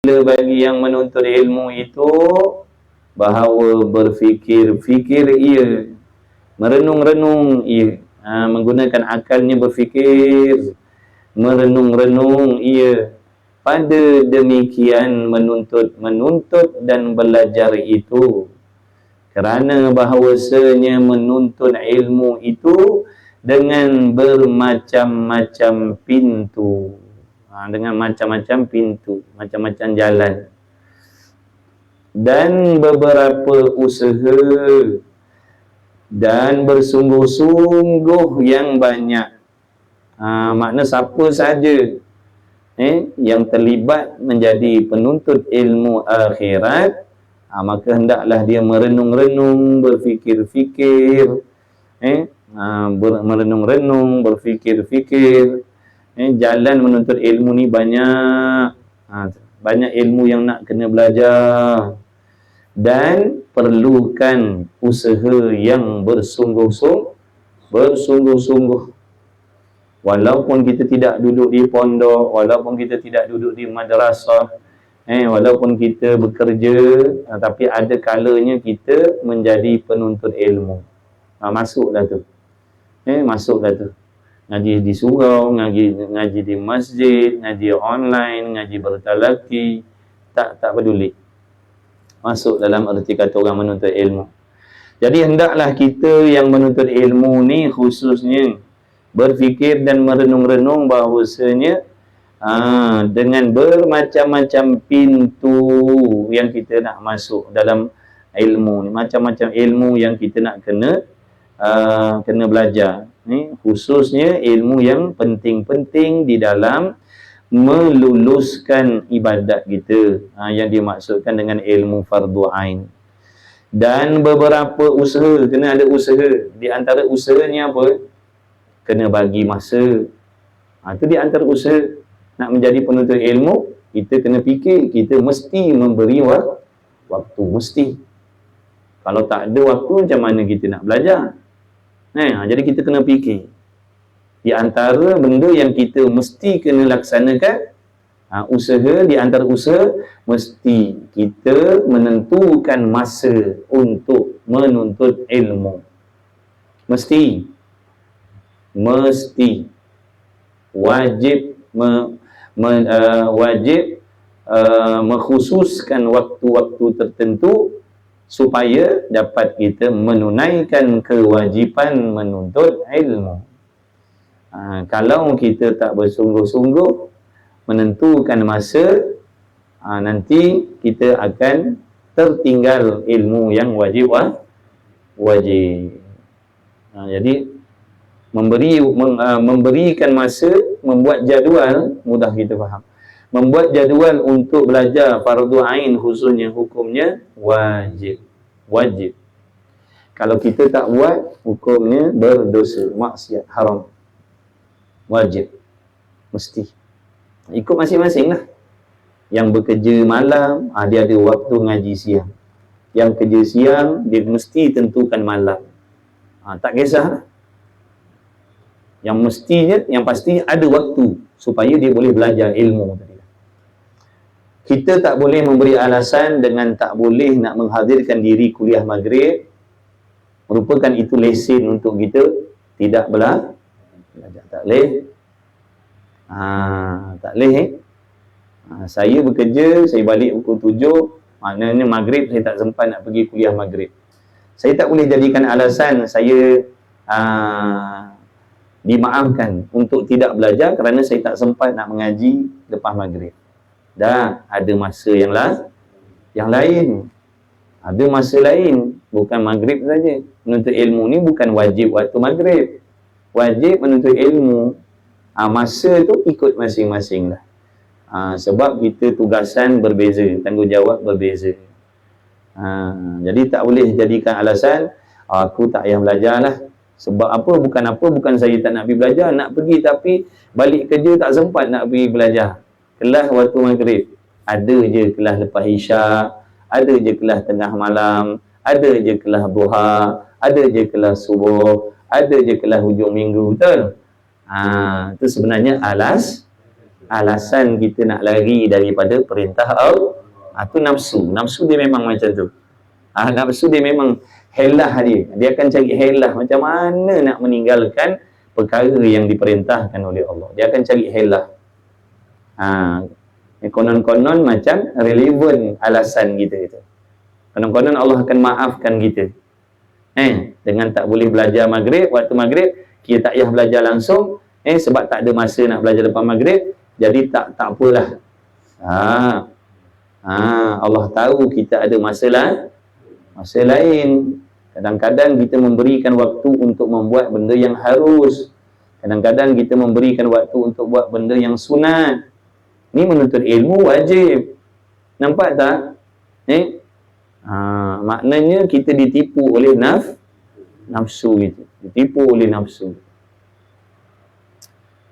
bagi yang menuntut ilmu itu bahawa berfikir-fikir ia, merenung-renung ia, menggunakan akalnya berfikir, merenung-renung ia. Pada demikian menuntut dan belajar itu, kerana bahawasanya menuntut ilmu itu dengan bermacam-macam pintu, dengan macam-macam pintu, macam-macam jalan, dan beberapa usaha dan bersungguh-sungguh yang banyak. Makna siapa saja yang terlibat menjadi penuntut ilmu akhirat, maka hendaklah dia merenung-renung, berfikir-fikir, merenung-renung, berfikir-fikir. Jalan menuntut ilmu ni banyak. Banyak ilmu yang nak kena belajar, dan perlukan usaha yang bersungguh-sungguh. Walaupun kita tidak duduk di pondok, walaupun kita tidak duduk di madrasah, walaupun kita bekerja, tapi ada kalanya kita menjadi penuntut ilmu. Masuklah tu. Masuklah tu. Ngaji di surau, ngaji di masjid, ngaji online, ngaji bertalaki, tak peduli. Masuk dalam erti kata orang menuntut ilmu. Jadi hendaklah kita yang menuntut ilmu ni khususnya berfikir dan merenung-renung bahawasanya dengan bermacam-macam pintu yang kita nak masuk dalam ilmu ni, macam-macam ilmu yang kita nak kena belajar ni, khususnya ilmu yang penting-penting di dalam meluluskan ibadat kita, yang dimaksudkan dengan ilmu fardu ain. Dan beberapa usaha, kena ada usaha. Di antara usahanya apa? Kena bagi masa. Itu di antara usaha nak menjadi penuntut ilmu. Kita kena fikir, kita mesti memberi waktu, mesti. Kalau tak ada waktu, macam mana kita nak belajar? Jadi kita kena fikir. Di antara benda yang kita mesti kena laksanakan, usaha, di antara usaha, mesti kita menentukan masa untuk menuntut ilmu. Mesti wajib mengkhususkan waktu-waktu tertentu supaya dapat kita menunaikan kewajipan menuntut ilmu. Kalau kita tak bersungguh-sungguh menentukan masa, nanti kita akan tertinggal ilmu yang wajib. Jadi memberikan masa, membuat jadual, mudah kita faham. Membuat jadual untuk belajar fardu ain khususnya hukumnya wajib. Kalau kita tak buat, hukumnya berdosa, maksiat, haram. Wajib. Mesti. Ikut masing-masing lah. Yang bekerja malam, dia ada waktu ngaji siang. Yang kerja siang, dia mesti tentukan malam. Tak kisah. Yang mestinya, yang pasti ada waktu supaya dia boleh belajar ilmu tadi. Kita tak boleh memberi alasan dengan tak boleh nak menghadirkan diri kuliah maghrib, merupakan itu lesen untuk kita tidak belajar. Tak boleh. Tak boleh. Saya bekerja, saya balik pukul 7, maknanya maghrib saya tak sempat nak pergi kuliah maghrib. Saya tak boleh jadikan alasan saya dimaafkan untuk tidak belajar kerana saya tak sempat nak mengaji lepas maghrib. Dah ada masa yang lain. Ada masa lain, bukan maghrib saja. Menuntut ilmu ni bukan wajib waktu maghrib. Wajib menuntut ilmu, masa tu ikut masing-masing lah. Sebab kita tugasan berbeza, tanggungjawab berbeza. Jadi tak boleh jadikan alasan aku tak payah belajar lah. Sebab apa? Bukan saya tak nak pergi belajar, nak pergi tapi balik kerja tak sempat nak pergi belajar. Kelas waktu maghrib, ada je kelas lepas isyak, ada je kelas tengah malam, ada je kelas duha, ada je kelas subuh, ada je kelas hujung minggu, betul? Itu sebenarnya alasan kita nak lari daripada perintah Allah. Itu nafsu. Nafsu dia memang macam tu. Nafsu dia memang helah dia. Dia akan cari helah macam mana nak meninggalkan perkara yang diperintahkan oleh Allah. Dia akan cari helah. Konon-konon macam relevan alasan kita. Konon-konon Allah akan maafkan kita. Dengan tak boleh belajar maghrib, waktu maghrib kita tak payah belajar langsung, sebab tak ada masa nak belajar lepas maghrib, jadi tak apalah. Allah tahu kita ada masa lain. Kadang-kadang kita memberikan waktu untuk membuat benda yang harus. Kadang-kadang kita memberikan waktu untuk buat benda yang sunat. Ni menuntut ilmu wajib. Nampak tak? Maknanya kita ditipu oleh nafsu gitu. Ditipu oleh nafsu.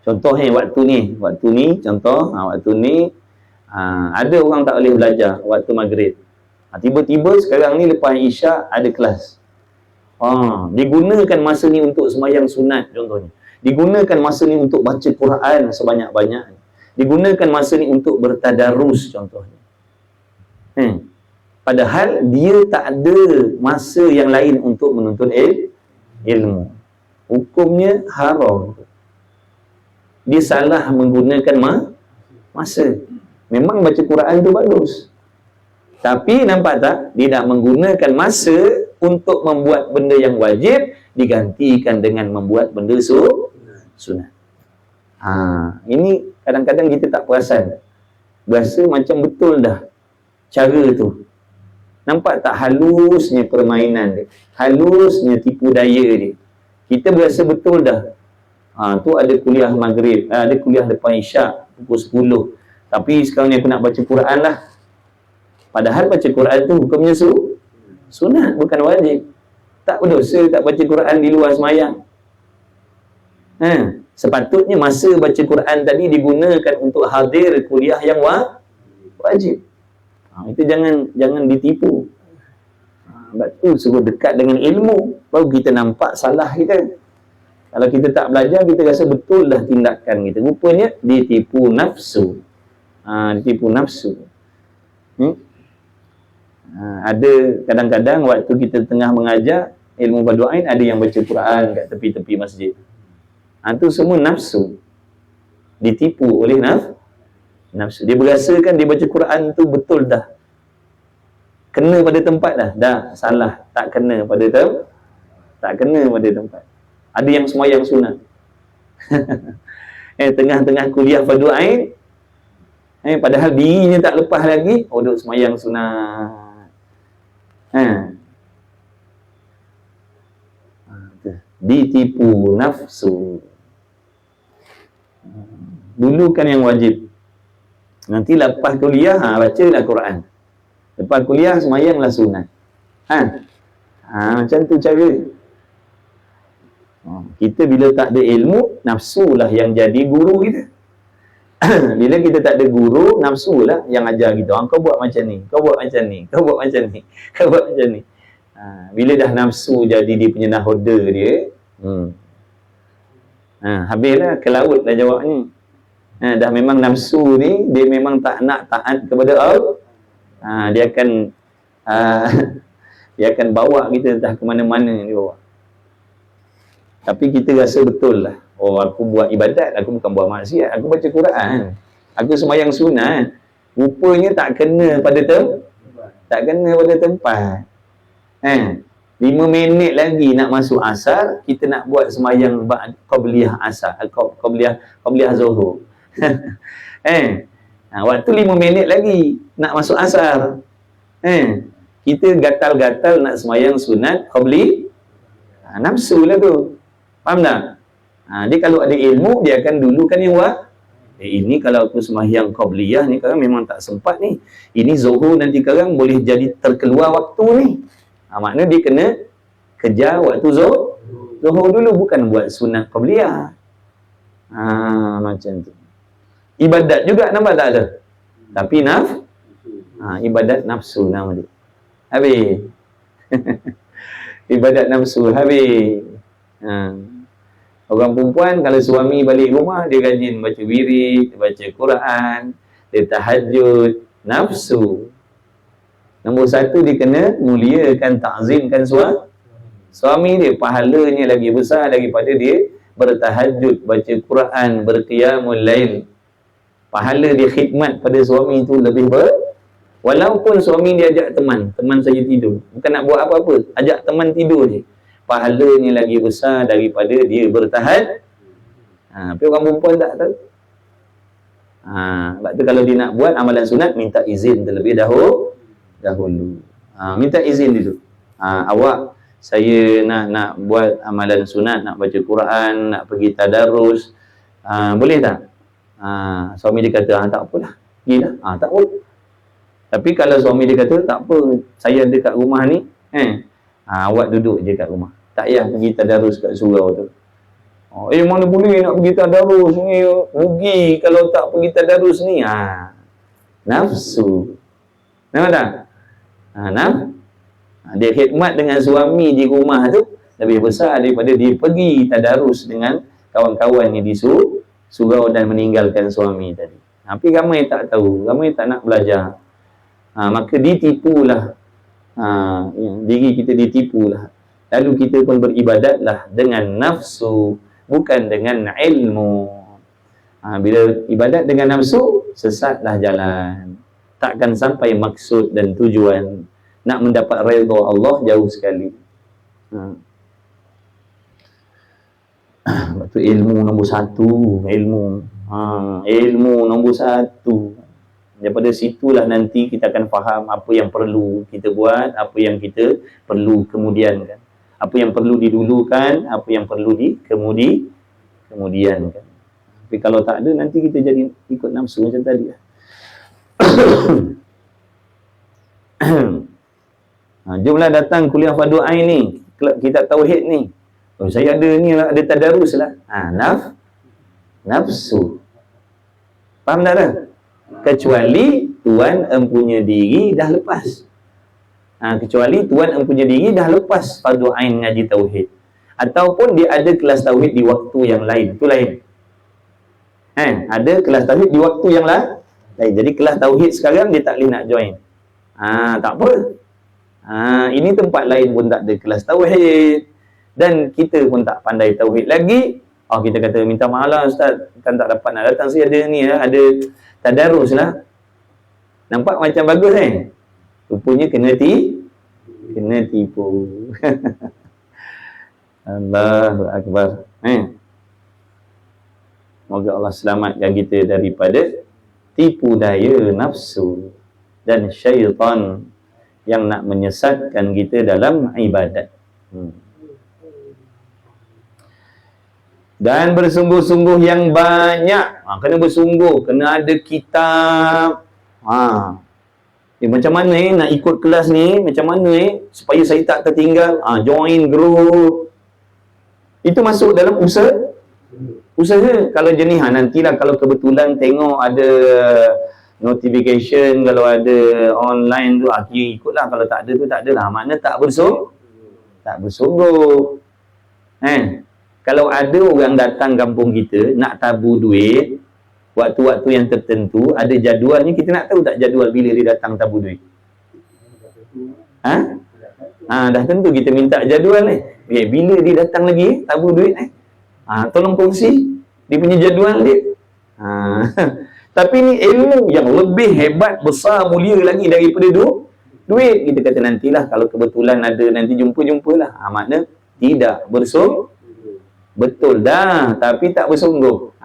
Contoh waktu ni contoh, waktu ni ada orang tak boleh belajar waktu maghrib. Tiba-tiba sekarang ni lepas Isyak ada kelas. Digunakan masa ni untuk sembahyang sunat contohnya. Digunakan masa ni untuk baca Quran sebanyak-banyak. Digunakan masa ni untuk bertadarus contohnya. Padahal dia tak ada masa yang lain untuk menuntut ilmu. Hukumnya haram. Dia salah menggunakan masa. Memang baca Quran tu bagus. Tapi nampak tak? Dia nak menggunakan masa untuk membuat benda yang wajib, digantikan dengan membuat benda sunat. Ini kadang-kadang kita tak perasan. Berasa macam betul dah cara tu. Nampak tak halusnya permainan dia, halusnya tipu daya dia. Kita berasa betul dah. Tu ada kuliah maghrib, ada kuliah lepas Isyak pukul 10. Tapi sekarang ni aku nak baca Quran lah. Padahal baca Quran tu hukumnya sunat, bukan wajib. Tak berdosa tak baca Quran di luar sembahyang. Sepatutnya masa baca Quran tadi digunakan untuk hadir kuliah yang wajib. Itu jangan ditipu. Sebab tu suruh dekat dengan ilmu, baru kita nampak salah kita. Kalau kita tak belajar, kita rasa betul dah tindakan kita. Rupanya ditipu nafsu. Ditipu nafsu. Ada kadang-kadang waktu kita tengah mengajar ilmu fardu ain, ada yang baca Quran kat tepi-tepi masjid. Itu semua nafsu. Ditipu oleh nafsu. Dia berasakan dia baca Quran tu betul dah. Kena pada tempat dah. Dah salah. Tak kena pada tempat. Ada yang sembahyang sunat. Tengah-tengah kuliah fardu ain, padahal dirinya tak lepas lagi, duduk sembahyang sunat. Ditipu nafsu. Dulu kan yang wajib. Nanti lepas kuliah, bacalah Quran. Lepas kuliah, sembahyanglah sunat. Macam tu cara. Kita bila tak ada ilmu, nafsulah yang jadi guru kita. Bila kita tak ada guru, nafsulah yang ajar kita. Kau buat macam ni, kau buat macam ni, kau buat macam ni, kau buat macam ni. Bila dah nafsu jadi dia punya nahoda dia, habislah, ke laut dah jawab ni. Dah memang nafsu ni, dia memang tak nak taat kepada Allah. Dia akan bawa kita entah ke mana-mana dia bawa. Tapi kita rasa betul lah. Aku buat ibadat, aku bukan buat maksiat. Aku baca Quran, aku sembahyang sunat. Rupanya tak kena pada tempat. 5 minit lagi nak masuk asar, kita nak buat sembahyang qabliyah asar, qabliyah zuhur. Waktu 5 minit lagi nak masuk asar, kita gatal-gatal nak sembahyang sunat qabli. Nafsu lah tu. Faham tak? Dia kalau ada ilmu, dia akan dulukan yang ini kalau aku sembahyang qabliyah ni sekarang memang tak sempat ni. Ini zuhur nanti sekarang boleh jadi terkeluar waktu ni. Maknanya dia kena kejar waktu zuhur dulu, bukan buat sunat qabliyah. Macam tu. Ibadat juga nampak tak ada. Tapi ibadat nafsu nama dia. Habis. Ibadat nafsu habis. Orang perempuan kalau suami balik rumah, dia rajin baca wirid, baca Quran, dia tahajud, nafsu. Nombor satu, dia kena muliakan, ta'zimkan suami dia. Pahalanya lagi besar daripada dia bertahajud, baca Quran, berqiyamul lail. Pahala dia khidmat pada suami itu lebih walaupun suami dia ajak teman saja tidur, bukan nak buat apa-apa, ajak teman tidur je, pahalanya lagi besar daripada dia bertahajud. Tapi orang perempuan tak tahu. Sebab tu kalau dia nak buat amalan sunat, minta izin terlebih dahulu. Minta izin dulu. Awak, saya nak buat amalan sunat, nak baca Quran, nak pergi tadarus, boleh tak? Suami dia kata, tak apalah, pergilah. Tak apa. Tapi kalau suami dia kata, tak apa, saya ada kat rumah ni, awak duduk je kat rumah, tak payah pergi tadarus kat surau tu. Mana boleh nak pergi tadarus ni, rugi kalau tak pergi tadarus ni. Nafsu. Nampak tak? Dia khidmat dengan suami di rumah tu lebih besar daripada dia pergi tadarus dengan kawan-kawannya di surau dan meninggalkan suami tadi. Tapi ramai tak tahu, ramai tak nak belajar. Maka ditipulah, diri kita ditipulah. Lalu kita pun beribadatlah dengan nafsu, bukan dengan ilmu. Bila ibadat dengan nafsu, sesatlah jalan, takkan sampai maksud dan tujuan. Nak mendapat redha Allah jauh sekali. Sebab tu ilmu nombor satu. Ilmu nombor satu. Daripada situlah nanti kita akan faham apa yang perlu kita buat, apa yang kita perlu kemudiankan, apa yang perlu didulukan, apa yang perlu kemudiankan. Tapi kalau tak ada, nanti kita jadi ikut nafsu macam tadi lah. Jomlah datang kuliah Fardu Ain ni, kitab tauhid ni. Saya ada ni lah, ada tadarus lah. Nafsu. Faham tak dah? Kecuali tuan empunya diri dah lepas. Kecuali tuan empunya diri dah lepas Fardu Ain ngaji tauhid, ataupun dia ada kelas tauhid di waktu yang lain, tu lain. Ada kelas tauhid di waktu yang lain. Jadi kelas tauhid sekarang dia tak boleh nak join. Tak apa. Ini tempat lain pun tak ada kelas tauhid, dan kita pun tak pandai tauhid lagi. Kita kata minta maaf lah ustaz, kan tak dapat nak datang. Saya ada ni lah, ada tadarus lah. Nampak macam bagus rupanya kena tipu. Allahu Akbar. Moga Allah selamatkan kita daripada tipu daya nafsu dan syaitan yang nak menyesatkan kita dalam ibadat. Dan bersungguh-sungguh yang banyak. Kena bersungguh, kena ada kitab. Macam mana nak ikut kelas ni, macam mana supaya saya tak tertinggal. Join group. Itu masuk dalam usaha. Kalau jenis nantilah kalau kebetulan tengok ada notification, kalau ada online tu ikutlah, kalau tak ada tu tak adalah. Makna tak bersungguh. Kalau ada orang datang kampung kita nak tabur duit waktu-waktu yang tertentu, ada jadualnya, kita nak tahu tak jadual bila dia datang tabur duit? Dah tentu kita minta jadual ni. Bila dia datang lagi tabur duit tolong kongsi dia punya jadual dia. Tapi ni ilmu yang lebih hebat, besar, mulia lagi daripada duit. Kita kata nantilah kalau kebetulan ada, nanti jumpa-jumpalah. Makna tidak bersungguh. Betul dah, tapi tak bersungguh.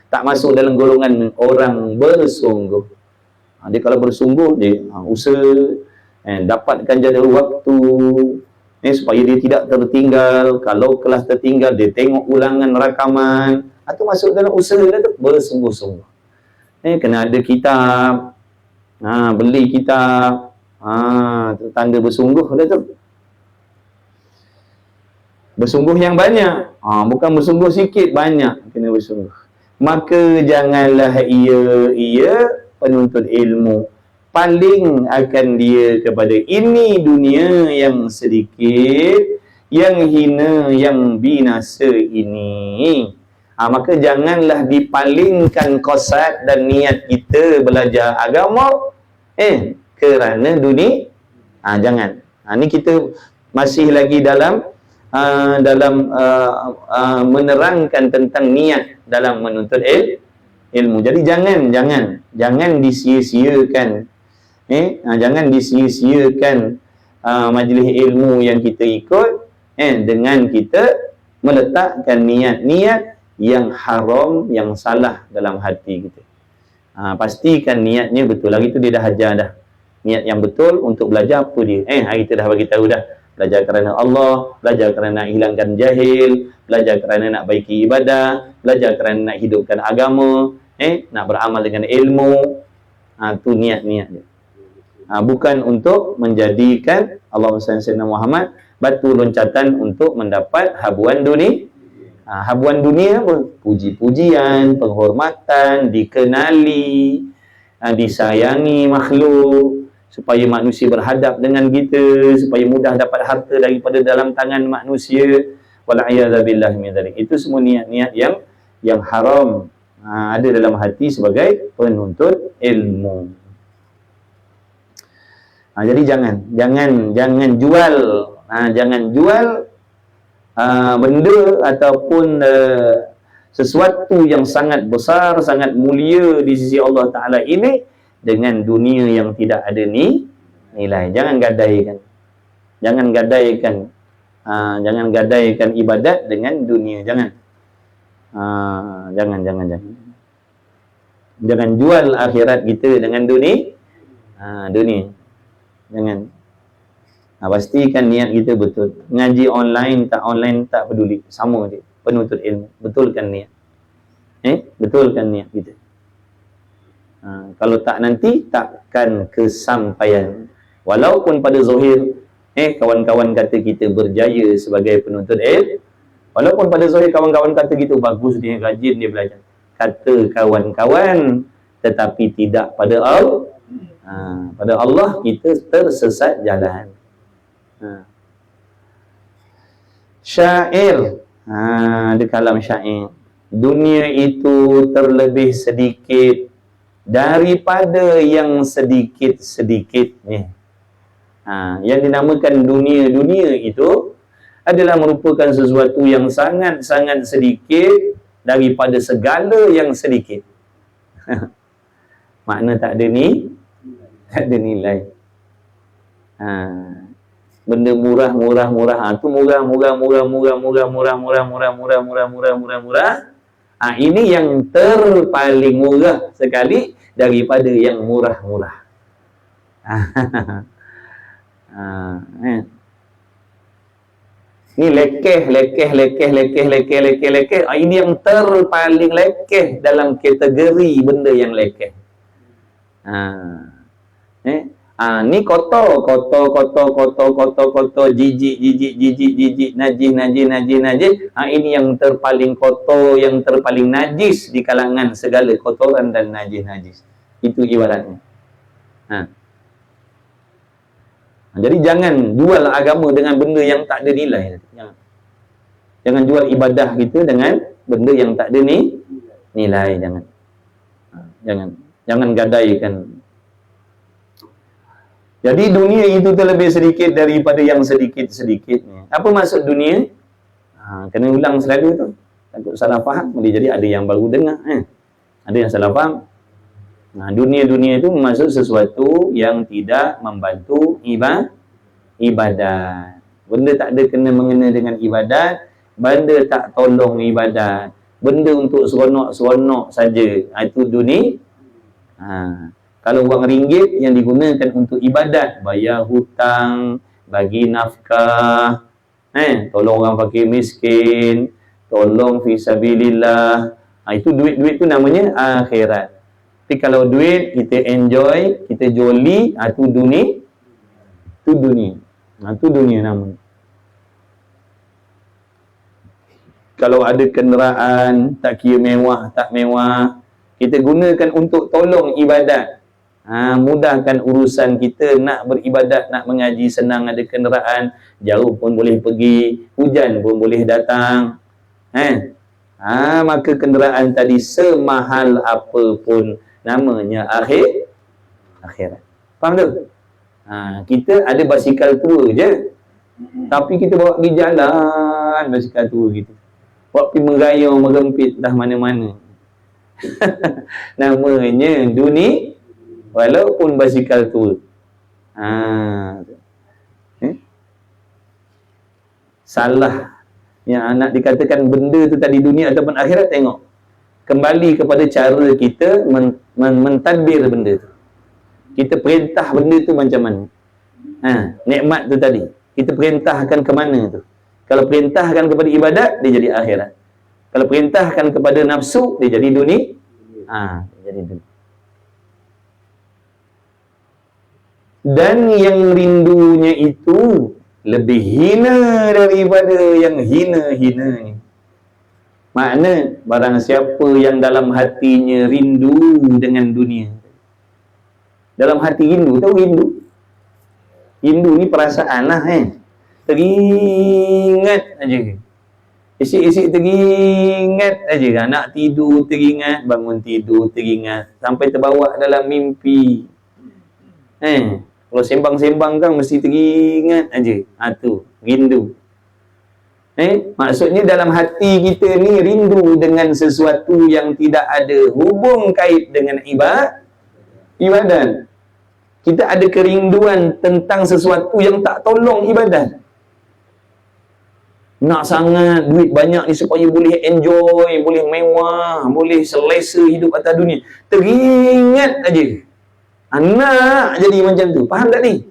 Tak masuk dalam golongan orang bersungguh. Dia kalau bersungguh, dia usaha dapatkan jadual waktu supaya dia tidak tertinggal. Kalau kelas tertinggal, dia tengok ulangan rakaman. Itu masuk dalam usaha dia tu, bersungguh-sungguh. Kena ada kitab, beli kitab, tanda bersungguh dia tu. Bersungguh yang banyak, bukan bersungguh sikit, banyak kena bersungguh. Maka janganlah ia penuntut ilmu paling akan dia kepada ini dunia yang sedikit, yang hina, yang binasa ini. Maka janganlah dipalingkan qasad dan niat kita belajar agama kerana dunia. Jangan. Ni kita masih lagi dalam menerangkan tentang niat dalam menuntut ilmu. Jadi jangan disia-siakan. Jangan disia-siakan majlis ilmu yang kita ikut dengan kita meletakkan niat-niat yang haram, yang salah dalam hati kita. Pastikan niatnya betul. Hari tu dia dah ajar dah. Niat yang betul untuk belajar apa dia? Hari tu dah bagi tahu dah. Belajar kerana Allah, belajar kerana nak hilangkan jahil, belajar kerana nak baiki ibadah, belajar kerana nak hidupkan agama, nak beramal dengan ilmu. Tu niat-niat dia. Bukan untuk menjadikan Allahumma salli ala Muhammad batu loncatan untuk mendapat habuan dunia. Habuan dunia apa? Puji-pujian, penghormatan, dikenali, disayangi makhluk, supaya manusia berhadap dengan kita, supaya mudah dapat harta daripada dalam tangan manusia. Wal'iyadzabillah min dzalik. Itu semua niat-niat yang haram ada dalam hati sebagai penuntut ilmu. Jadi jangan jual benda ataupun sesuatu yang sangat besar, sangat mulia di sisi Allah Ta'ala ini dengan dunia yang tidak ada nilai. Jangan gadaikan ibadat dengan dunia. Jangan jual akhirat kita dengan dunia. Jangan. Pastikan niat kita betul. Ngaji online tak peduli, sama je. Penuntut ilmu, betulkan niat. Betulkan niat kita. Kalau tak, nanti takkan kesampaian. Walaupun pada zahir kawan-kawan kata kita berjaya sebagai penuntut ilmu, walaupun pada zahir kawan-kawan kata kita bagus, dia rajin, dia belajar, kata kawan-kawan, tetapi tidak pada Allah. Pada Allah kita tersesat jalan. Syair, ada kalam syair, dunia itu terlebih sedikit daripada yang sedikit-sedikit ni. Yang dinamakan dunia itu adalah merupakan sesuatu yang sangat-sangat sedikit daripada segala yang sedikit. Makna tak ada nilai. Benda murah. Tu murah. Ini yang terpaling murah sekali daripada yang murah. Ni lekeh. Ini yang terpaling lekeh dalam kategori benda yang lekeh. Ni kotor, jijik, najis. Ini yang terpaling kotor, yang terpaling najis di kalangan segala kotoran dan najis. Itu ibaratnya. Jadi jangan jual agama dengan benda yang tak ada nilai. Jangan jual ibadah kita dengan benda yang tak ada nilai. Jangan gadaikan. Jadi dunia itu terlebih sedikit daripada yang sedikit-sedikitnya. Apa maksud dunia? Kena ulang selalu tu. Takut salah faham. Jadi ada yang baru dengar. Ada yang salah faham. Dunia itu maksud sesuatu yang tidak membantu ibadat. Benda tak ada mengena dengan ibadat. Benda tak tolong ibadat. Benda untuk seronok-seronok saja. Itu dunia. Kalau wang ringgit yang digunakan untuk ibadat, bayar hutang, bagi nafkah, tolong orang fakir miskin, tolong fisabilillah, itu duit tu namanya akhirat. Tapi kalau duit kita enjoy, kita joli, itu dunia. Itu dunia namanya. Kalau ada kenderaan, tak kira mewah, tak mewah, kita gunakan untuk tolong ibadat, Mudahkan urusan kita, nak beribadat, nak mengaji senang, ada kenderaan, jauh pun boleh pergi, hujan pun boleh datang. Maka kenderaan tadi semahal apapun, namanya akhirat. Faham tu? Kita ada basikal tua je, tapi kita bawa pergi jalan basikal tua kita, bawa pergi merayau merempit dah mana-mana. Namanya dunia, walaupun basikal tua. Salah yang nak dikatakan benda tu tadi dunia ataupun akhirat, tengok kembali kepada cara kita mentadbir benda tu. Kita perintah benda tu macam mana. Nikmat tu tadi kita perintahkan ke mana tu. Kalau perintahkan kepada ibadat, dia jadi akhirat. Kalau perintahkan kepada nafsu, dia jadi dunia. Dia jadi dunia. Dan yang rindunya itu lebih hina daripada yang hina-hina ni. Makna barang siapa yang dalam hatinya rindu dengan dunia, dalam hati rindu, tahu rindu? Rindu ni perasaan lah teringat aja. Isik-isik teringat aja. Nak tidur teringat, bangun tidur teringat, sampai terbawa dalam mimpi. Kalau sembang-sembang kan mesti teringat aja. Tu rindu. Maksudnya dalam hati kita ni rindu dengan sesuatu yang tidak ada hubung kait dengan ibadat. Kita ada kerinduan tentang sesuatu yang tak tolong ibadat. Nak sangat duit banyak ni supaya boleh enjoy, boleh mewah, boleh selesa hidup atas dunia. Teringat aja. Nak jadi macam tu. Faham tak ni?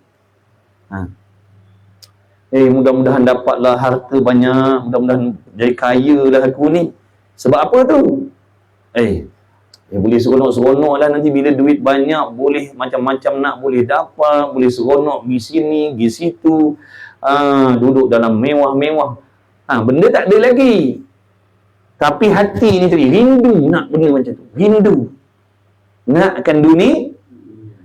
Mudah-mudahan dapatlah harta banyak, mudah-mudahan jadi kaya lah aku ni. Sebab apa tu? Boleh seronok-seronok lah nanti bila duit banyak, boleh macam-macam nak boleh dapat, boleh seronok pergi sini, pergi situ, duduk dalam mewah-mewah. Benda tak ada lagi. Tapi hati ni tadi rindu nak benda macam tu. Rindu nakkan dunia.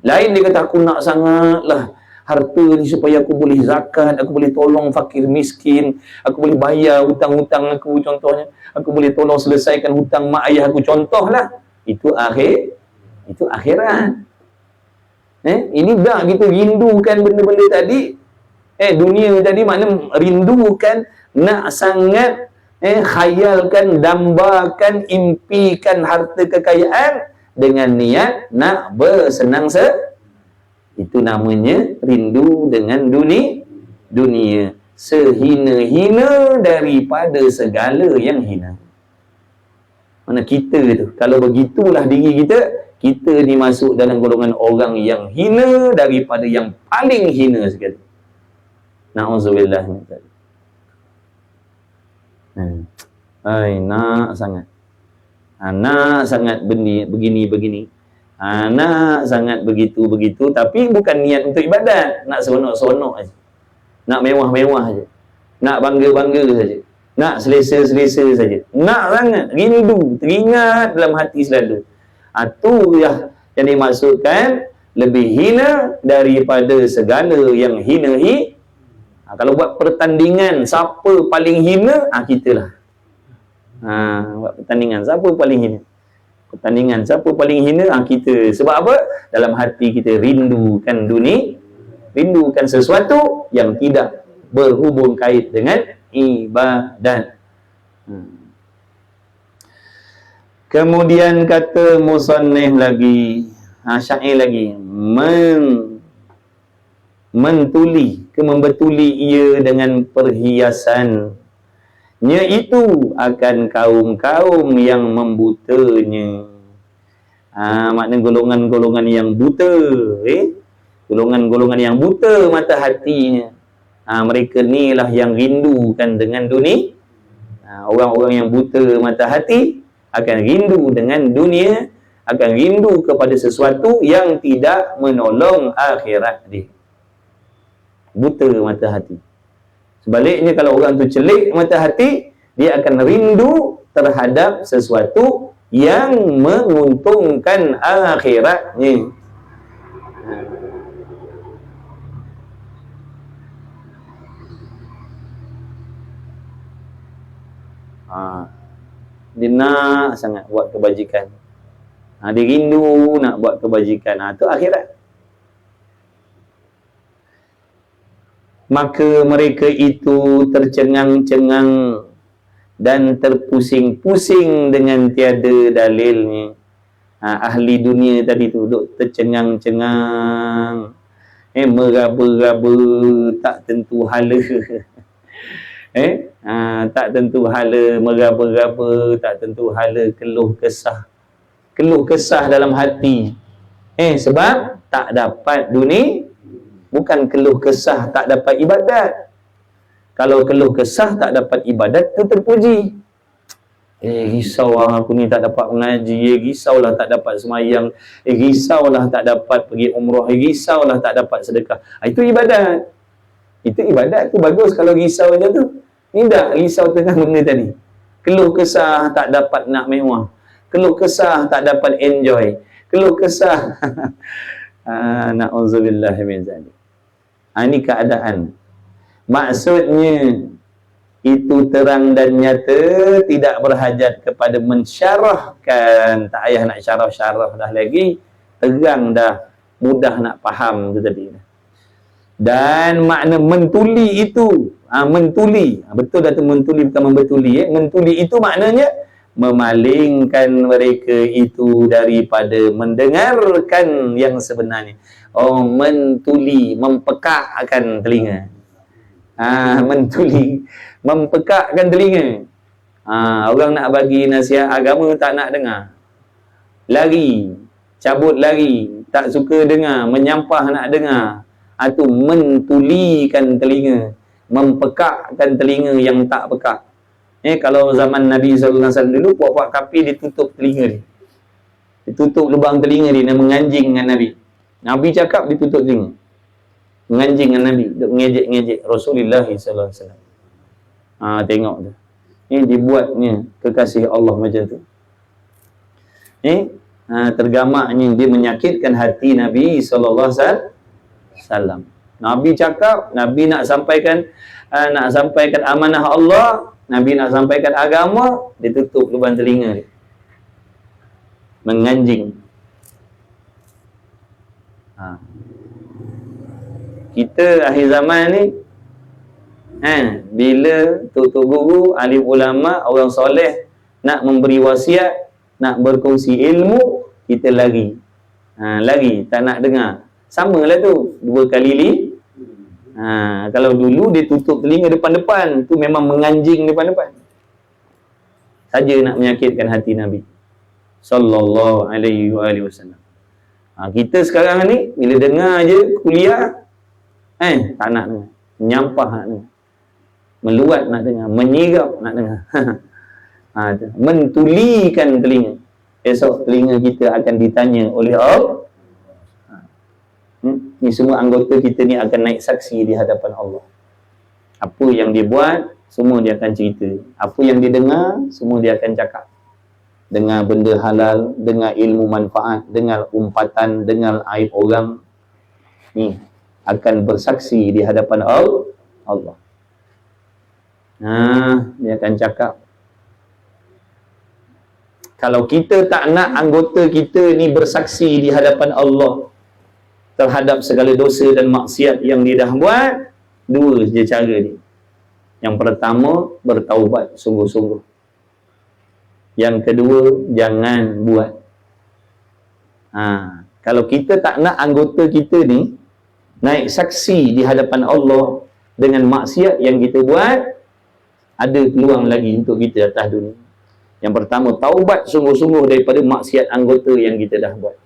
Lain dia kata aku nak sangat lah harta ni supaya aku boleh zakat, aku boleh tolong fakir miskin, aku boleh bayar hutang-hutang aku contohnya, aku boleh tolong selesaikan hutang mak ayah aku contohlah. Itu akhirat. Ini dah kita rindukan benda-benda tadi. Dunia tadi makna rindukan, nak sangat khayalkan, dambakan, impikan harta kekayaan dengan niat nak bersenang itu namanya rindu dengan dunia sehina-hina daripada segala yang hina. Mana kita tu, kalau begitulah diri kita ni masuk dalam golongan orang yang hina daripada yang paling hina sekali. Na'udzubillah. Nak sangat. Nak sangat begini. Nak sangat begitu. Tapi bukan niat untuk ibadat. Nak seronok-seronok saja. Nak mewah-mewah saja. Nak bangga-bangga saja. Nak selesa-selesa saja. Nak sangat. Rindu. Teringat dalam hati selalu. Itu yang dimaksudkan lebih hina daripada segala yang hina. Kalau buat pertandingan siapa paling hina, kita lah. Buat pertandingan siapa paling hina. Pertandingan siapa paling hina, kita. Sebab apa? Dalam hati kita rindukan dunia, rindukan sesuatu yang tidak berhubung kait dengan ibadat. Kemudian kata musannif lagi, syair lagi, membetuli ia dengan perhiasan itu akan kaum-kaum yang membutanya. Makna golongan-golongan yang buta, golongan-golongan yang buta mata hatinya. Mereka ni lah yang rindukan dengan dunia. Orang-orang yang buta mata hati akan rindu dengan dunia, akan rindu kepada sesuatu yang tidak menolong akhirat dia. Buta mata hati. Sebaliknya kalau orang tu celik mata hati, dia akan rindu terhadap sesuatu yang menguntungkan akhiratnya. Dia nak sangat buat kebajikan. Dia rindu nak buat kebajikan. Itu akhirat. Maka mereka itu tercengang-cengang dan terpusing-pusing dengan tiada dalilnya. Ahli dunia tadi tu duk tercengang-cengang, meraba-raba, tak tentu hala. Tak tentu hala, meraba-raba, tak tentu hala, keluh kesah dalam hati. Sebab tak dapat dunia. Bukan keluh kesah tak dapat ibadat. Kalau keluh kesah tak dapat ibadat, tu terpuji. Risaulah aku ni tak dapat mengaji. Risaulah tak dapat semayang. Risaulah tak dapat pergi umrah. Risaulah tak dapat sedekah. Itu ibadat. Itu ibadat tu bagus kalau risau macam tu. Ni tak risau tengah benda tadi. Keluh kesah tak dapat nak mewah. Keluh kesah tak dapat enjoy. Keluh kesah. Na'udzubillah min zalik. Ini keadaan. Maksudnya itu terang dan nyata, tidak berhajat kepada mensyarahkan. Tak payah nak syarah-syarah dah lagi. Terang dah, mudah nak faham tu tadi. Dan makna mentuli itu, mentuli, betul dah tu, mentuli bukan membetuli. Mentuli itu maknanya memalingkan mereka itu daripada mendengarkan yang sebenarnya. Mentuli, mempekakkan telinga. Mentuli, mempekakkan telinga. Orang nak bagi nasihat agama tak nak dengar. Lari, cabut lari, tak suka dengar, menyampah nak dengar. Itu mentulikan telinga, mempekakkan telinga yang tak pekak. Kalau zaman Nabi SAW dulu, puak-puak kafir ditutup telinga dia. Ditutup lubang telinga dia, menganjing dengan Nabi. Nabi cakap, ditutup telinga. Menganjing dengan Nabi, ngejek-ngejek Rasulullah SAW. Tengok tu. Dibuatnya kekasih Allah macam tu. Tergamaknya dia menyakitkan hati Nabi SAW. Nabi cakap, Nabi nak sampaikan amanah Allah, Nabi nak sampaikan agama, dia tutup lubang telinga dia. Menganjing. Kita akhir zaman ni, bila tok guru, alim ulama, orang soleh nak memberi wasiat, nak berkongsi ilmu, kita lari. Lari, tak nak dengar. Samalah tu, 2 kali li. Kalau dulu dia tutup telinga depan-depan, tu memang menganjing depan-depan. Saja nak menyakitkan hati Nabi sallallahu alaihi wasallam. Kita sekarang ni bila dengar je kuliah, tak nak dengar, menyampah nak dengar, meluat nak dengar, menyirap nak dengar. Mentulikan telinga. Esok telinga kita akan ditanya oleh Allah. Ni semua anggota kita ni akan naik saksi di hadapan Allah. Apa yang dia buat, semua dia akan cerita. Apa yang dia dengar, semua dia akan cakap. Dengar benda halal, dengar ilmu manfaat, dengar umpatan, dengar aib orang. Ni akan bersaksi di hadapan Allah. Dia akan cakap. Kalau kita tak nak anggota kita ni bersaksi di hadapan Allah terhadap segala dosa dan maksiat yang dia dah buat, 2 je cara dia. Yang pertama, bertaubat sungguh-sungguh. Yang kedua, jangan buat. Kalau kita tak nak anggota kita ni naik saksi di hadapan Allah dengan maksiat yang kita buat, ada peluang lagi untuk kita atas dunia. Yang pertama, taubat sungguh-sungguh daripada maksiat anggota yang kita dah buat.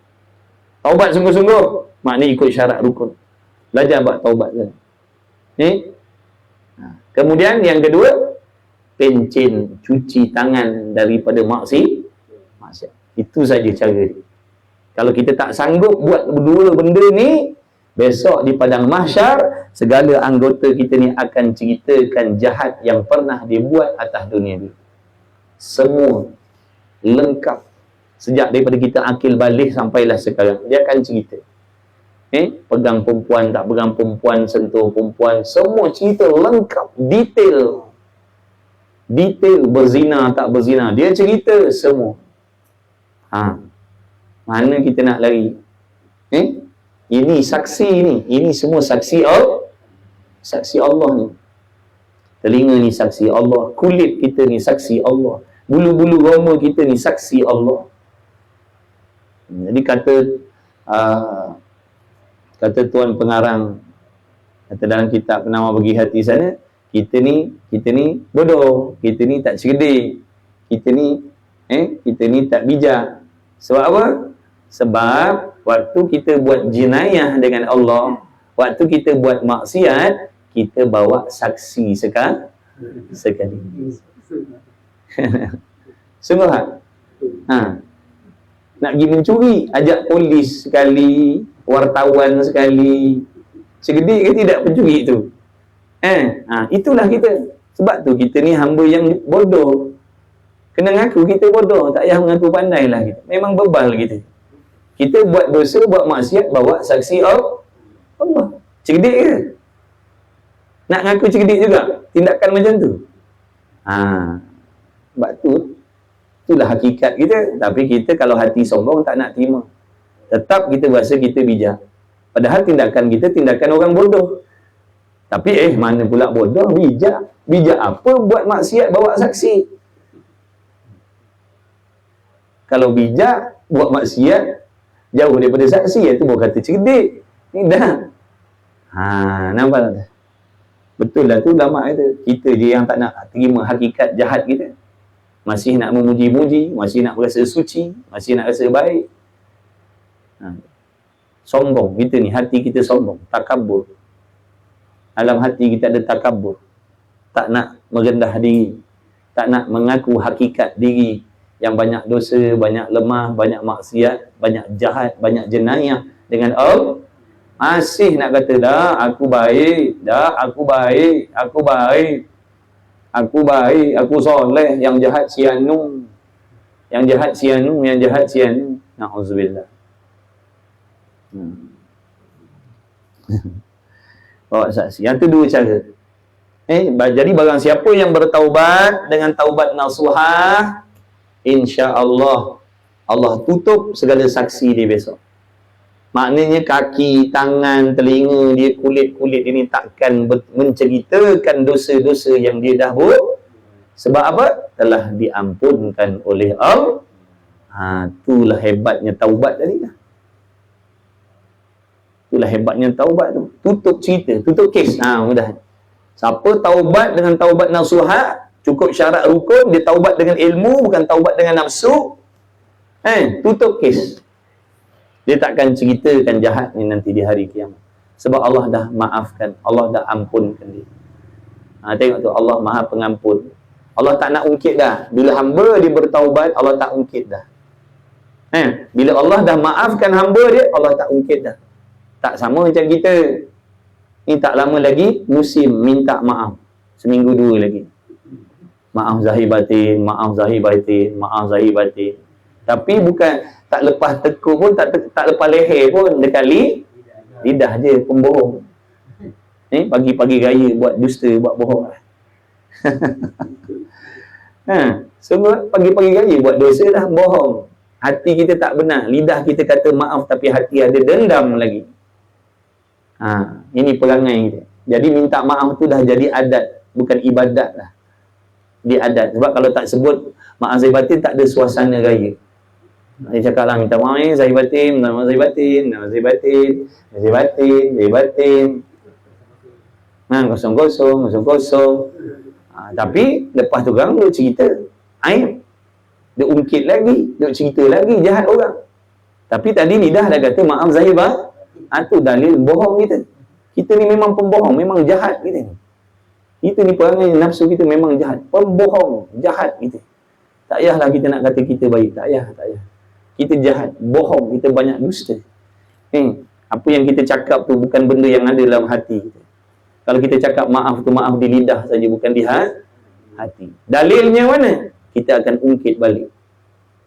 Taubat sungguh-sungguh, maknanya ikut syarat rukun. Belajar buat taubat kan. Kemudian yang kedua, pencin, cuci tangan daripada maksiat. Itu saja cara dia. Kalau kita tak sanggup buat 2 benda ni, besok di padang mahsyar, segala anggota kita ni akan ceritakan jahat yang pernah dibuat atas dunia ni. Semua lengkap. Sejak daripada kita akil balik sampailah sekarang, dia akan cerita. Pegang perempuan, tak pegang perempuan, sentuh perempuan, semua cerita lengkap, detail. detail berzina tak berzina, dia cerita semua. Mana kita nak lari? Ini saksi ni, ini semua saksi Allah ni. Telinga ni saksi Allah, kulit kita ni saksi Allah, bulu-bulu roma kita ni saksi Allah. Jadi kata Tuan Pengarang, kata dalam kitab Penawar Bagi Hati sana, kita ni bodoh, kita ni tak cerdik, kita ni tak bijak. Sebab apa? Sebab waktu kita buat jenayah dengan Allah, waktu kita buat maksiat, kita bawa saksi sekali. Sungguh tak? Nak pergi mencuri, ajak polis sekali, wartawan sekali. Cerdik ke tidak pencuri itu? Itulah kita. Sebab tu kita ni hamba yang bodoh. Kena ngaku kita bodoh, tak payah mengaku pandai lah kita. Memang bebal kita. Kita buat dosa, buat maksiat, bawa saksi Allah. Cerdik ke? Nak ngaku cerdik juga tindakan macam tu. Sebab tu, itulah hakikat kita. Tapi kita kalau hati sombong tak nak terima. Tetap kita rasa kita bijak. Padahal tindakan kita tindakan orang bodoh. Tapi mana pula bodoh, bijak. Bijak apa buat maksiat bawa saksi? Kalau bijak buat maksiat jauh daripada saksi, itu baru kata cerdik. Ni dah. Nampak tak? Betul lah tu ulama kata. Kita je yang tak nak terima hakikat jahat kita. Masih nak memuji-muji, masih nak berasa suci, masih nak rasa baik. Sombong kita ni, hati kita sombong, takabur. Dalam hati kita ada takabur. Tak nak merendah diri, tak nak mengaku hakikat diri yang banyak dosa, banyak lemah, banyak maksiat, banyak jahat, banyak jenayah dengan Allah. Masih nak kata dah aku baik, aku baik, aku soleh, yang jahat si anu, yang jahat si anu. Na'udzubillah. Bawa saksi. Yang tu dua cara. Jadi barang siapa yang bertaubat dengan taubat nasuhah, insya-Allah Allah tutup segala saksi dia besok. Maknanya kaki, tangan, telinga dia, kulit-kulit ini takkan menceritakan dosa-dosa yang dia dah buat. Sebab apa? Telah diampunkan oleh Allah. Itulah hebatnya taubat tadi lah. Itulah hebatnya taubat tu. Tutup cerita, tutup kes. Mudah. Siapa taubat dengan taubat nasuha, cukup syarat rukun, dia taubat dengan ilmu, bukan taubat dengan nafsu. Tutup kes. Dia takkan ceritakan jahat ni nanti di hari kiamat. Sebab Allah dah maafkan, Allah dah ampunkan dia. Tengok tu, Allah Maha Pengampun. Allah tak nak ungkit dah. Bila hamba dia bertaubat, Allah tak ungkit dah. Bila Allah dah maafkan hamba dia, Allah tak ungkit dah. Tak sama macam kita. Ni tak lama lagi musim minta maaf. Seminggu dua lagi. Maaf zahir batin, maaf zahir batin, maaf zahir batin. Tapi bukan tak lepas tekuk pun, tak lepas leher pun, dekat lidah je pembohong. Pagi-pagi raya buat dusta, buat bohong. Semua pagi-pagi raya buat dosa dah, bohong. Hati kita tak benar, lidah kita kata maaf tapi hati ada dendam lagi. Ini perangai kita. Jadi minta maaf tu dah jadi adat, bukan ibadat lah. Dia adat. Sebab kalau tak sebut maaf zahir batin, tak ada suasana raya. Dia cakap lah, minta maaf zahir batin, minta maaf zahir batin, zahir batin, zahir batin, zahir batin. Kosong-kosong. Tapi lepas tu orang duk cerita aib, duk ungkit lagi, duk cerita lagi jahat orang. Tapi tadi lidah dah kata maaf zahir batin. Itu dalil bohong kita. Kita ni memang pembohong, memang jahat kita ni. Kita ni perangai nafsu kita memang jahat, pembohong, jahat kita. Tak payahlah kita nak kata kita baik, tak payah. Kita jahat, bohong, kita banyak dusta. Apa yang kita cakap tu bukan benda yang ada dalam hati kita. Kalau kita cakap maaf tu maaf di lidah saja, bukan di hati. Dalilnya mana? Kita akan ungkit balik.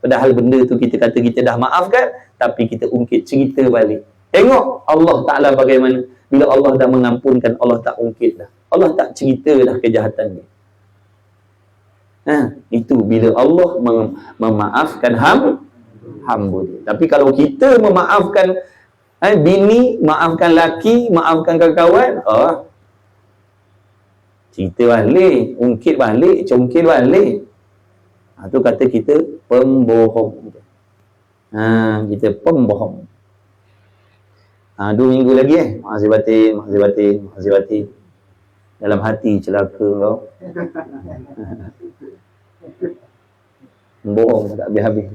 Padahal benda tu kita kata kita dah maafkan, tapi kita ungkit cerita balik. Tengok Allah Ta'ala bagaimana. Bila Allah dah mengampunkan, Allah tak ungkit dah. Allah tak cerita dah kejahatan dia. Itu bila Allah memaafkan hamba dia. Tapi kalau kita memaafkan bini, maafkan laki, maafkan kawan-kawan, cerita balik, ungkit balik, congkil balik. Tu kata kita pembohong. Kita pembohong. 2 minggu lagi makasih batin. Dalam hati celaka kau. Bohong tak habis-habis.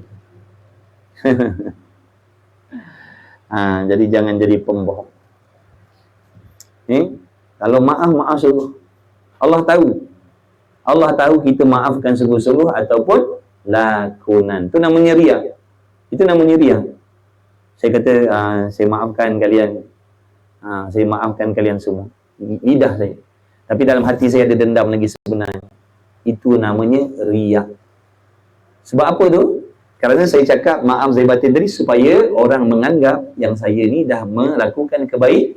Jadi jangan jadi pembohong. Kalau maaf sungguh. Allah tahu kita maafkan sungguh-sungguh ataupun lakonan. Itu namanya riya. Saya kata saya maafkan kalian. Saya maafkan kalian semua. Lidah saya. Tapi dalam hati saya ada dendam lagi sebenarnya. Itu namanya riya. Sebab apa tu? Kerana saya cakap maaf saya batin tadi supaya orang menganggap yang saya ni dah melakukan kebaikan.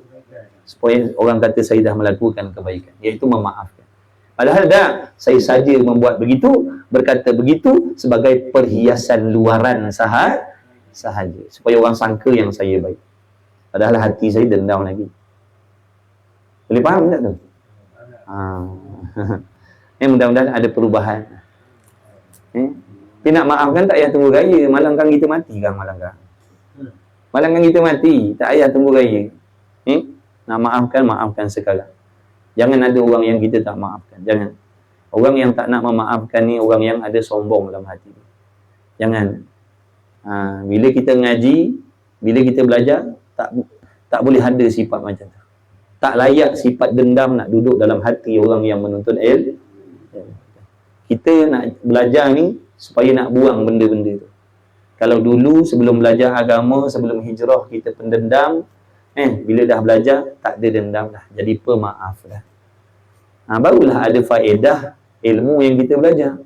Supaya orang kata saya dah melakukan kebaikan, iaitu memaafkan. Padahal saya saja membuat begitu, berkata begitu sebagai perhiasan luaran sahaja, supaya orang sangka yang saya baik. Padahal hati saya dendam lagi. Boleh faham tak tu? Mudah-mudahan ada perubahan. Tapi nak maafkan tak payah tunggu raya. Malangkan kita mati kan malangkan kita mati, tak payah tunggu raya. Nak maafkan sekarang. Jangan ada orang yang kita tak maafkan. Jangan. Orang yang tak nak memaafkan ni orang yang ada sombong dalam hati. Jangan. Bila kita ngaji, bila kita belajar, tak boleh ada sifat macam tu. Tak layak sifat dendam nak duduk dalam hati orang yang menuntut ilmu. Kita nak belajar ni supaya nak buang benda-benda tu. Kalau dulu sebelum belajar agama, sebelum hijrah kita pendendam, bila dah belajar tak ada dendam dah, jadi pemaaf dah. Barulah ada faedah ilmu yang kita belajar.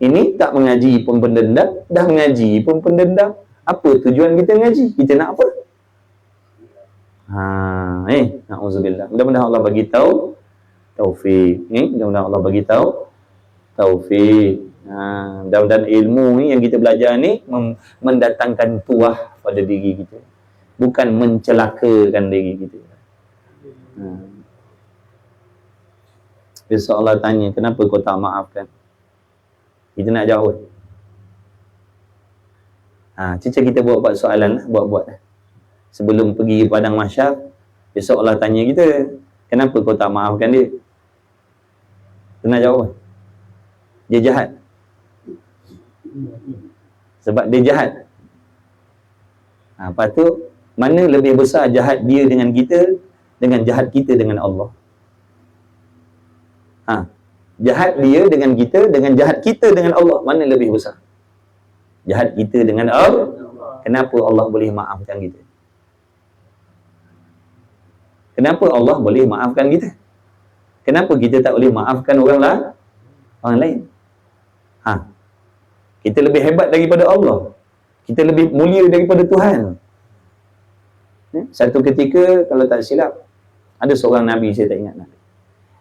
Ini tak mengaji pun pendendam, dah mengaji pun pendendam. Apa tujuan kita mengaji? Kita nak apa? Na'udzubillah. Mudah-mudahan Allah bagi tahu taufik. Mudah-mudahan Allah bagi tahu taufik. Mudah-mudahan ilmu ni yang kita belajar ni mendatangkan tuah pada diri kita, bukan mencelakakan diri kita. Besok Allah tanya, kenapa kau tak maafkan? Kita nak jawab. Cica kita buat soalan lah, buat. Sebelum pergi padang mahsyar, besok Allah tanya kita, kenapa kau tak maafkan dia? Kita nak jawab. Dia jahat. Sebab dia jahat. Lepas tu, mana lebih besar jahat dia dengan kita, dengan jahat kita dengan Allah? Jahat dia dengan kita, dengan jahat kita dengan Allah, mana lebih besar? Jahat kita dengan Allah. Kenapa Allah boleh maafkan kita? Kenapa Allah boleh maafkan kita? Kenapa kita tak boleh maafkan orang lain? Kita lebih hebat daripada Allah. Kita lebih mulia daripada Tuhan. Satu ketika, kalau tak silap, ada seorang Nabi, saya tak ingat Nabi.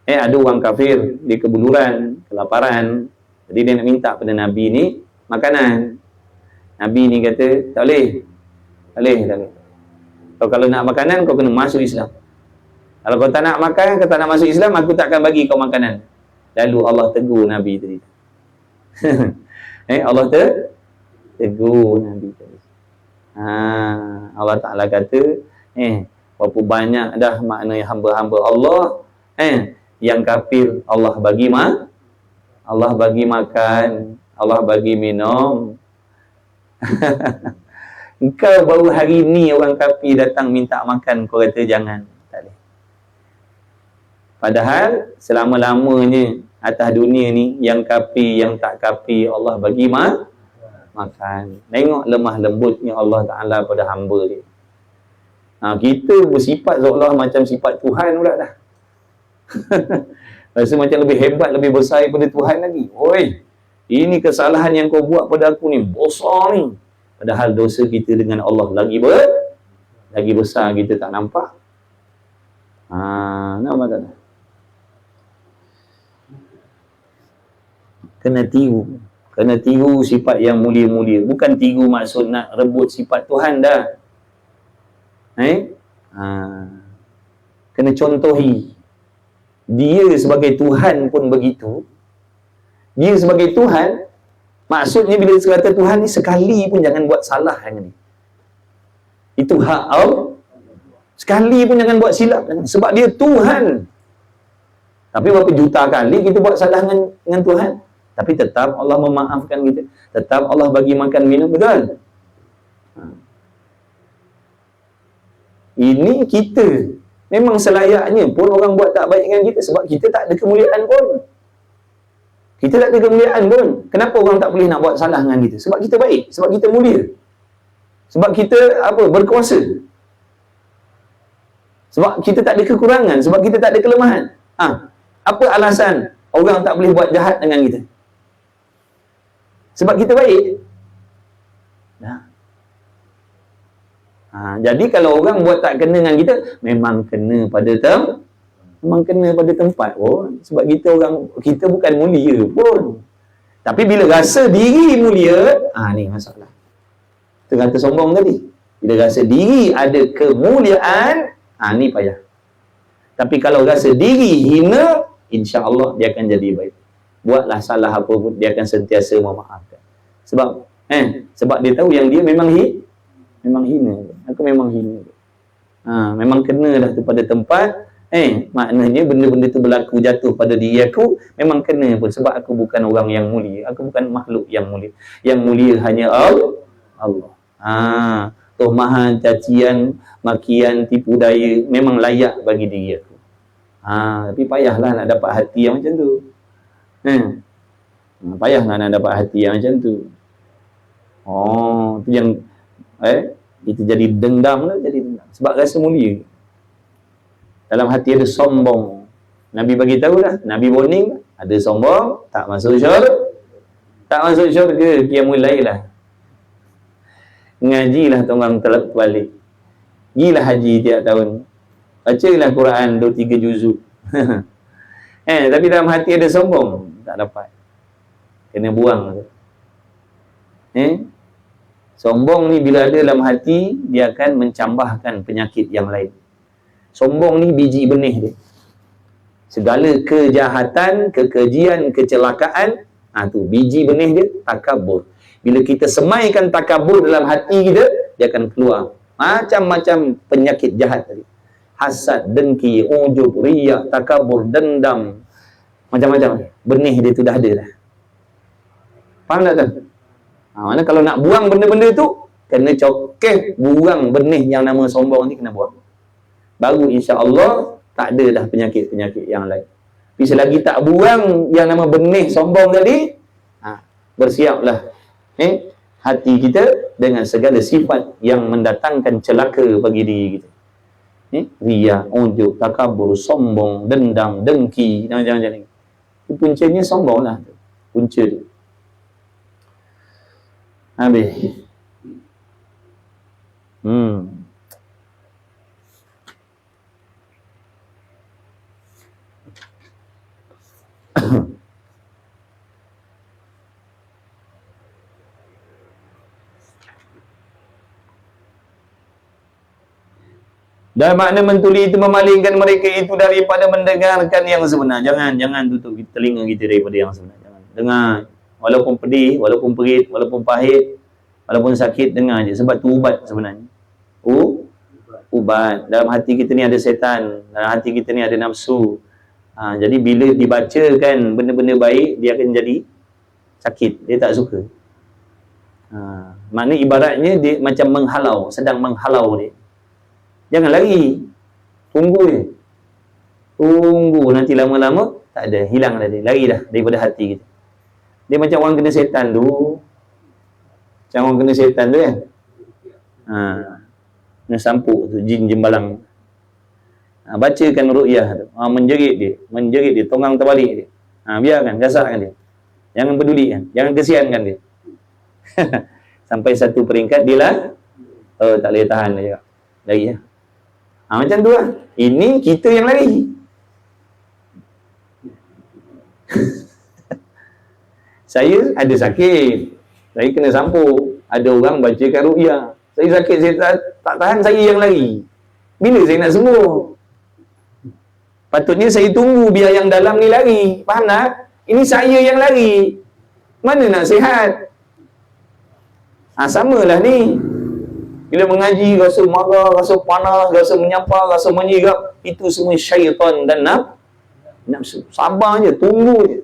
Ada orang kafir di kebuluran, kelaparan. Jadi dia nak minta pada Nabi ni makanan. Nabi ni kata, tak boleh. Kalau nak makanan, kau kena masuk Islam. Kalau kau tak nak makan, kau tak nak masuk Islam, aku tak akan bagi kau makanan. Lalu Allah tegur Nabi tadi. Allah tegur Nabi tadi. Allah Ta'ala kata, berapa banyak dah maknanya hamba-hamba Allah, yang kafir Allah bagi Allah bagi makan, Allah bagi minum. Engkau baru hari ni orang kafir datang minta makan, kau kata jangan. Tak boleh. Padahal selama-lamanya atas dunia ni, yang kafir, yang tak kafir, Allah bagi makan. Tengok lemah lembutnya Allah Ta'ala pada hamba dia. Kita bersifat seolah macam sifat Tuhan pula dah. Rasa macam lebih hebat, lebih besar daripada Tuhan lagi. Ini kesalahan yang kau buat pada aku ni besar ni. Padahal dosa kita dengan Allah lagi besar, kita tak nampak. Nampak tak? Kena tiru sifat yang mulia-mulia. Bukan tiru maksud nak rebut sifat Tuhan dah. Kena contohi. Dia sebagai Tuhan pun begitu. Dia sebagai Tuhan, maksudnya bila kata Tuhan ni, sekali pun jangan buat salah dengan dia. Itu hak Allah. Sekali pun jangan buat silap sebab dia Tuhan. Tapi berapa juta kali kita buat salah dengan Tuhan, tapi tetap Allah memaafkan kita, tetap Allah bagi makan minum, betul? Ini kita memang selayaknya pun orang buat tak baik dengan kita, sebab kita tak ada kemuliaan pun. Kita tak ada kemuliaan pun. Kenapa orang tak boleh nak buat salah dengan kita? Sebab kita baik, sebab kita mulia, sebab kita berkuasa, sebab kita tak ada kekurangan, sebab kita tak ada kelemahan. Apa alasan orang tak boleh buat jahat dengan kita? Sebab kita baik. Jadi kalau orang buat tak kena dengan kita, memang kena pada tempat pun. Sebab kita bukan mulia pun. Tapi bila rasa diri mulia, ni masalah. Kita kata sombong tadi. Bila rasa diri ada kemuliaan, ni payah. Tapi kalau rasa diri hina, insya-Allah dia akan jadi baik. Buatlah salah apa pun, dia akan sentiasa memaafkan. Sebab dia tahu yang dia memang hina. Aku memang hina. Memang kena dah tu pada tempat. Maknanya benda-benda tu berlaku jatuh pada diri aku, memang kena pun, sebab aku bukan orang yang mulia. Aku bukan makhluk yang mulia. Yang mulia hanya Allah. Tuhmahan, cacian, makian, tipu daya memang layak bagi diri aku. Tapi payahlah nak dapat hati yang macam tu. Payahlah nak dapat hati yang macam tu. Tu yang itu jadi dendam lah, jadi dendam. Sebab rasa mulia. Dalam hati ada sombong. Nabi bagi tahu dah, Nabi warning, ada sombong tak masuk syurga. Tak masuk syurga, qiyamul lail lah. Ngajilah tuan telak balik. Gilah haji tiap tahun. Bacalah Quran 2-3 juzuk. Tapi dalam hati ada sombong, tak dapat. Kena buang. Sombong ni bila ada dalam hati, dia akan mencambahkan penyakit yang lain. Sombong ni biji benih dia. Segala kejahatan, kekejian, kecelakaan, tu biji benih dia, takabur. Bila kita semaikan takabur dalam hati kita, dia akan keluar macam-macam penyakit jahat tadi. Hasad, dengki, ujub, riya, takabur, dendam, macam-macam. Benih dia tu dah ada dah. Faham tak tu? Mana kalau nak buang benda-benda tu, kena cokeh buang benih yang nama sombong ni, kena buang. Baru insya-Allah tak ada dah penyakit-penyakit yang lain. Tapi selagi tak buang yang nama benih sombong tadi, bersiaplah hati kita dengan segala sifat yang mendatangkan celaka bagi diri kita. Riya, ujub, takabur, sombong, dendam, dengki, macam-macam ni. Itu puncanya sombong lah. Punca dia. Habis. Dan makna mentuli itu memalingkan mereka itu daripada mendengarkan yang sebenar. Jangan tutup telinga kita daripada yang sebenar. Jangan dengar. Walaupun pedih, walaupun perit, walaupun pahit, walaupun sakit, dengar je. Sebab tu ubat sebenarnya. Ubat. Dalam hati kita ni ada setan. Dalam hati kita ni ada nafsu. Jadi bila dibacakan benda-benda baik, dia akan jadi sakit. Dia tak suka. Makna ibaratnya dia macam menghalau. Sedang menghalau dia. Jangan lari. Tunggu je. Tunggu. Nanti lama-lama tak ada. Hilang dah dia. Lari dah daripada hati kita. Dia macam orang kena setan tu. Macam orang kena setan tu kan. Kena sampuk tu. Jin jembalang. Bacakan ruqyah tu. Menjerit dia. Menjerit dia. Tonggang terbalik dia. Biarkan. Gasakkan dia. Jangan pedulikan. Jangan kesiankan dia. Sampai satu peringkat dia lah. Tak boleh tahan dia cakap. Lari lah. Macam tu lah. Ini kita yang lari. Saya ada sakit, saya kena sampuk, ada orang bacakan ruqyah, saya sakit, saya tak tahan, saya yang lari. Bila saya nak sembuh? Patutnya saya tunggu biar yang dalam ni lari. Faham tak? Ini saya yang lari, mana nak sihat? Samalah ni. Bila mengaji, rasa marah, rasa panas, rasa menyampah, rasa menyirap, itu semua syaitan dan nafsu. Sabar je, tunggu je.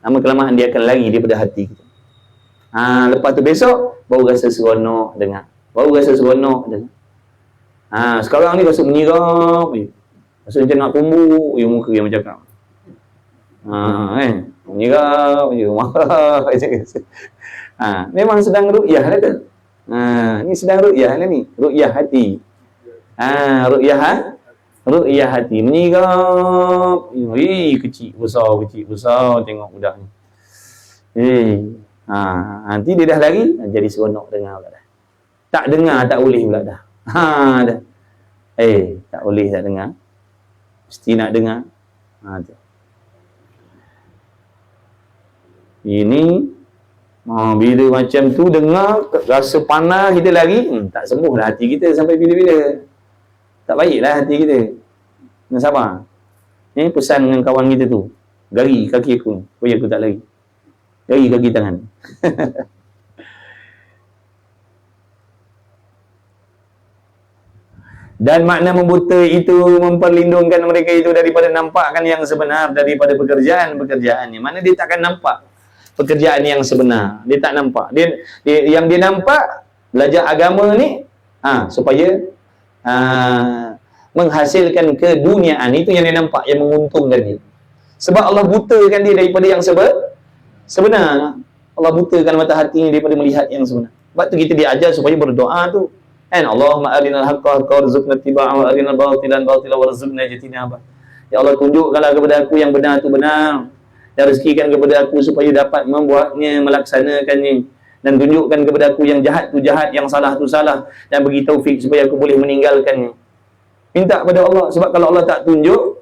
Lama-kelamaan dia akan lari daripada hati kita. Lepas tu besok, baru rasa seronok dengar. Baru rasa seronok dengar. Sekarang ni rasa menyirap, rasa macam nak tumbuh, muka yang bercakap. Menyirap, marah. Memang sedang ruqyah lah tu. Ni sedang ruqyah lah ni. Ruqyah hati. Ruqyah hati. Menyirap. Kecil besar tengok budak ni. Nanti dia dah lari, jadi seronok dengar pula dah. Tak dengar tak boleh pula dah. Dah. Tak boleh tak dengar. Mesti nak dengar. Ini bila macam tu dengar, rasa panas, kita lari, tak sembuhlah hati kita sampai bila-bila. Tak baiklah hati kita. Kena sabar. Pesan dengan kawan kita tu, gari kaki aku, supaya aku tak lari. Gari kaki tangan. Dan makna membuta itu memperlindungkan mereka itu daripada nampakkan yang sebenar, daripada pekerjaan-pekerjaannya. Mana dia takkan nampak pekerjaan yang sebenar. Dia tak nampak. Yang dia nampak belajar agama ni supaya menghasilkan keduniaan. Itu yang dia nampak, yang menguntungkan dia. Sebab Allah butakan dia daripada yang sebenar. Allah butakan mata hatinya daripada melihat yang sebenar. Sebab tu kita diajar supaya berdoa tu. Allahumma arinal haqqa haqqa warzuqna ittiba'ahu wa arinal batilan batila warzuqna ijtinabah. Ya Allah, tunjukkanlah kepada aku yang benar tu benar, dan rezekikan kepada aku supaya dapat membuatnya, melaksanakannya, dan tunjukkan kepada aku yang jahat tu jahat, yang salah tu salah, dan bagi taufik supaya aku boleh meninggalkannya. Minta kepada Allah. Sebab kalau Allah tak tunjuk,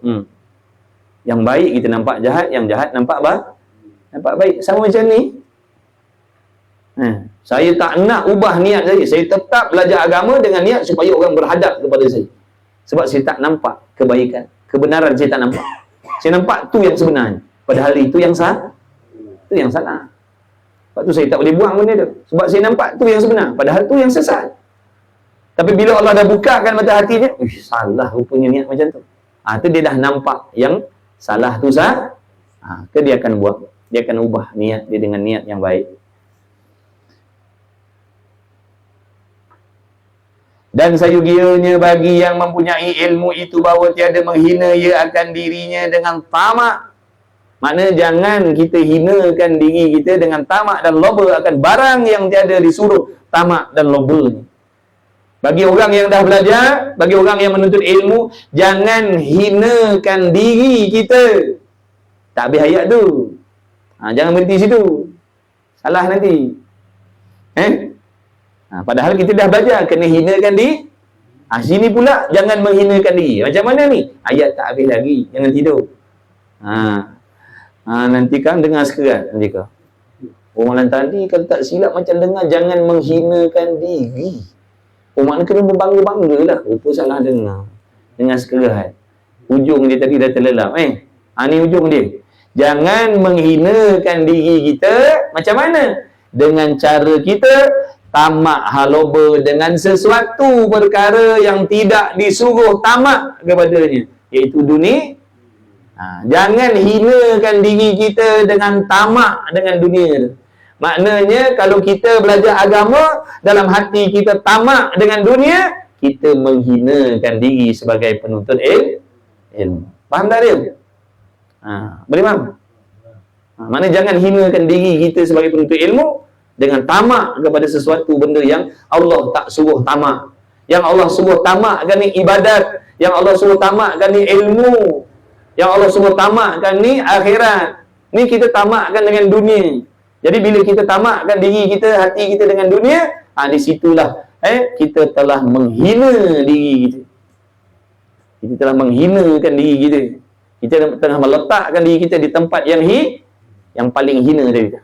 yang baik kita nampak jahat, yang jahat nampak baik. Sama macam ni. Saya tak nak ubah niat saya. Saya tetap belajar agama dengan niat supaya orang berhadap kepada saya. Sebab saya tak nampak kebaikan, kebenaran saya tak nampak. Saya nampak tu yang sebenarnya, padahal itu yang salah. Itu yang salah. Sebab tu saya tak boleh buang benda tu. Sebab saya nampak tu yang sebenar, padahal tu yang sesat. Tapi bila Allah dah bukakan mata hatinya, salah rupanya niat macam tu. Tu dia dah nampak yang salah tu sah. Ke dia akan buat, dia akan ubah niat dia dengan niat yang baik. Dan sayugianya bagi yang mempunyai ilmu itu bahawa tiada menghina ia akan dirinya dengan tamak. Maknanya jangan kita hinakan diri kita dengan tamak dan loba akan barang yang tiada disuruh, tamak dan loba. Bagi orang yang dah belajar, bagi orang yang menuntut ilmu, jangan hinakan diri kita. Tak habis ayat tu. Jangan berhenti situ. Salah nanti. Padahal kita dah belajar kena hinakan diri. Sini pula jangan menghinakan diri. Macam mana ni? Ayat tak habis lagi. Jangan tidur. Nanti kan dengar sekarang. Nanti kan orang tadi kalau tak silap macam dengar jangan menghinakan diri. Makna kena berbangga-bangga lah. Rupa salah dengar. Dengar sekarang. Ujung dia tadi dah terlelap. Ni ujung dia. Jangan menghinakan diri kita. Macam mana? Dengan cara kita tamak haloba dengan sesuatu perkara yang tidak disuruh tamak kepadanya, iaitu dunia. Jangan hinakan diri kita dengan tamak dengan dunia. Maknanya kalau kita belajar agama, dalam hati kita tamak dengan dunia, kita menghinakan diri sebagai penuntut ilmu. Faham tak dia? Boleh faham? Maknanya jangan hinakan diri kita sebagai penuntut ilmu dengan tamak kepada sesuatu benda yang Allah tak suruh tamak. Yang Allah suruh tamakkan ni ibadat. Yang Allah suruh tamakkan ni ilmu. Yang Allah suruh tamakkan ni akhirat. Ni kita tamakkan dengan dunia. Jadi bila kita tamakkan diri kita, hati kita dengan dunia, di situlah kita telah menghina diri kita. Kita telah menghinakan diri kita. Kita telah meletakkan diri kita di tempat yang paling hina dari kita.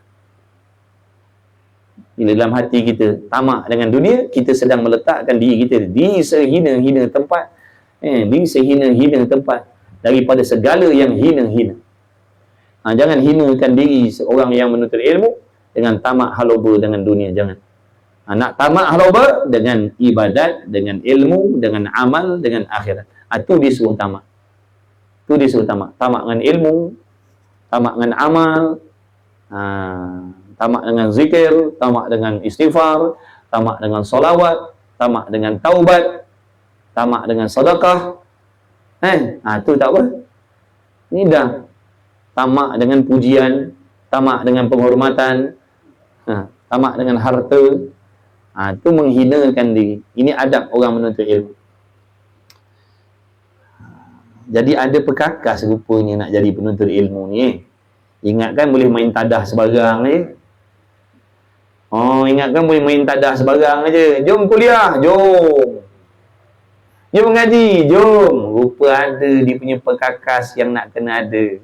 Bila dalam hati kita tamak dengan dunia, kita sedang meletakkan diri kita di sehina-hina tempat, di sehina-hina tempat daripada segala yang hina-hina. Jangan hinakan diri seorang yang menuntut ilmu dengan tamak haloba dengan dunia, jangan. Nak tamak haloba dengan ibadat, dengan ilmu, dengan amal, dengan akhirat. Itu disuruh tamak. Itu disuruh tamak. Tamak dengan ilmu, tamak dengan amal, tamak dengan zikir, tamak dengan istighfar, tamak dengan solawat, tamak dengan taubat, tamak dengan sedekah. Itu tak apa. Ini dah tamak dengan pujian, tamak dengan penghormatan, tamak dengan harta. Itu menghinakan diri. Ini adab orang menuntut ilmu. Jadi ada perkakas rupanya nak jadi penuntut ilmu ni. Ingatkan boleh main tadah sebarang je. Ingatkan boleh main tadah sebarang aja. Jom kuliah, jom. Jom mengaji, jom. Rupa ada dia punya perkakas yang nak kena ada.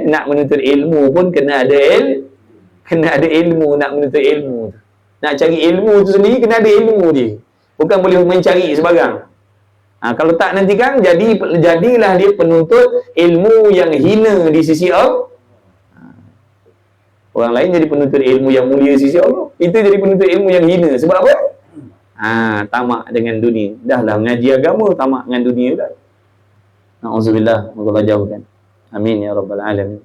Nak menuntut ilmu pun kena ada ilmu nak menuntut ilmu. Nak cari ilmu tu sendiri kena ada ilmu dia. Bukan boleh main cari sebarang. Kalau tak nanti kan jadilah dia penuntut ilmu yang hina di sisi Allah. Orang lain jadi penuntut ilmu yang mulia di sisi Allah. Itu jadi penuntut ilmu yang hina. Sebab apa? Tamak dengan dunia. Dah lah mengaji agama, tamak dengan dunia dah. Na'udzubillah, moga Allah jauhkan. Amin ya rabbal alamin.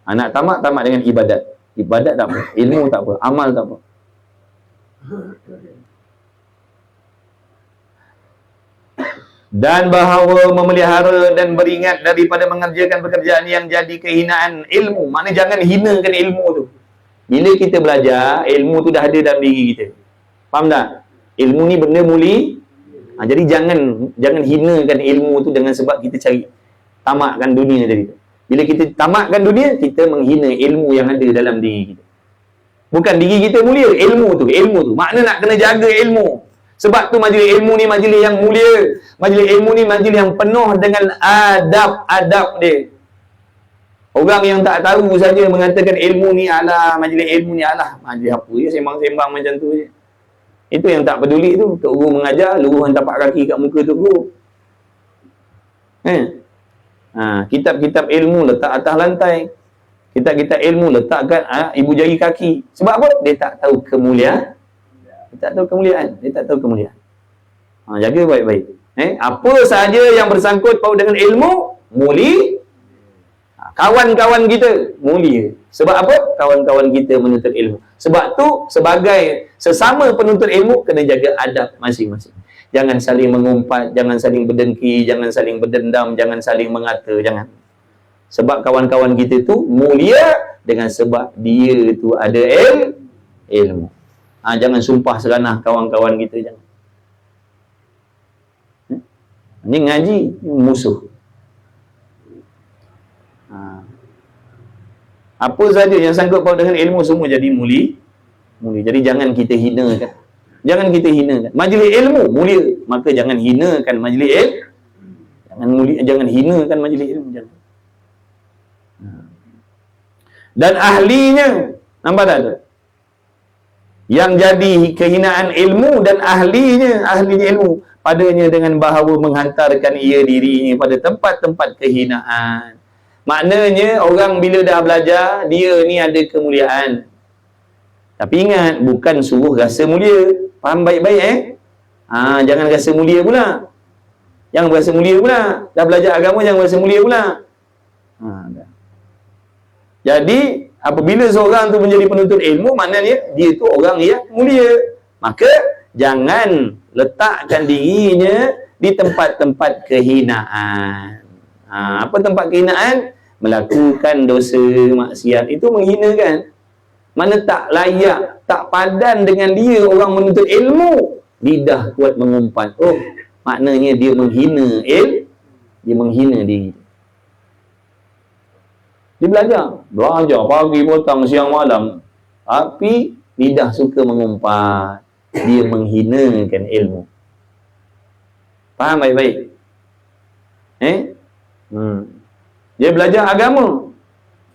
Nak tamak dengan ibadat. Ibadat tak apa, ilmu tak apa, amal tak apa. Dan bahawa memelihara dan beringat daripada mengerjakan pekerjaan yang jadi kehinaan ilmu. Maknanya jangan hinakan ilmu tu. Bila kita belajar, ilmu tu dah ada dalam diri kita. Faham tak? Ilmu ni benda muli. Jadi jangan hinakan ilmu tu dengan sebab kita cari tamakkan dunia tadi. Bila kita tamakkan dunia, kita menghina ilmu yang ada dalam diri kita. Bukan diri kita mulia, ilmu tu. Makna nak kena jaga ilmu. Sebab tu majlis ilmu ni majlis yang mulia. Majlis ilmu ni majlis yang penuh dengan adab-adab dia. Orang yang tak tahu saja mengatakan ilmu ni majlis ilmu ni majlis apa je, sembang-sembang macam tu je. Itu yang tak peduli tu. Tok Guru mengajar, luruhan tapak kaki kat muka Tok Guru. Kitab-kitab ilmu letak atas lantai. Kitab-kitab ilmu letak kat ibu jari kaki. Sebab apa? Dia tak tahu kemuliaan. Dia tak tahu kemuliaan. Jaga baik-baik. Apa sahaja yang bersangkut paut dengan ilmu, mulia. Kawan-kawan kita mulia. Sebab apa? Kawan-kawan kita menuntut ilmu. Sebab tu sebagai sesama penuntut ilmu kena jaga adab masing-masing. Jangan saling mengumpat, jangan saling berdengki, jangan saling berdendam, jangan saling mengata, jangan. Sebab kawan-kawan kita tu mulia dengan sebab dia tu ada ilmu. Jangan sumpah seranah kawan-kawan kita, jangan. Ni ngaji musuh. Apa saja yang sangkut paut dengan ilmu semua jadi mulia. Jadi jangan kita hinakan. Majlis ilmu mulia, maka jangan hinakan majlis ilmu. Jangan hinakan majlis ilmu, jangan. Dan ahlinya, nampak tak tu? Yang jadi kehinaan ilmu dan ahlinya ilmu padanya dengan bahawa menghantarkan ia dirinya pada tempat-tempat kehinaan. Maknanya orang bila dah belajar, dia ni ada kemuliaan. Tapi ingat, bukan suruh rasa mulia. Faham baik-baik jangan rasa mulia pula. Jangan rasa mulia pula. Dah belajar agama, jangan rasa mulia pula. Jadi, apabila seorang tu menjadi penuntut ilmu, maknanya dia tu orang yang mulia. Maka, jangan letakkan dirinya di tempat-tempat kehinaan. Apa tempat kehinaan? Melakukan dosa maksiat. Itu menghinakan. Mana tak layak, tak padan dengan dia orang menuntut ilmu. Lidah kuat mengumpat. Maknanya dia menghina dia menghina diri. Dia belajar pagi, petang, siang, malam. Tapi lidah suka mengumpat. Dia menghinakan ilmu. Faham baik-baik? Dia belajar agama.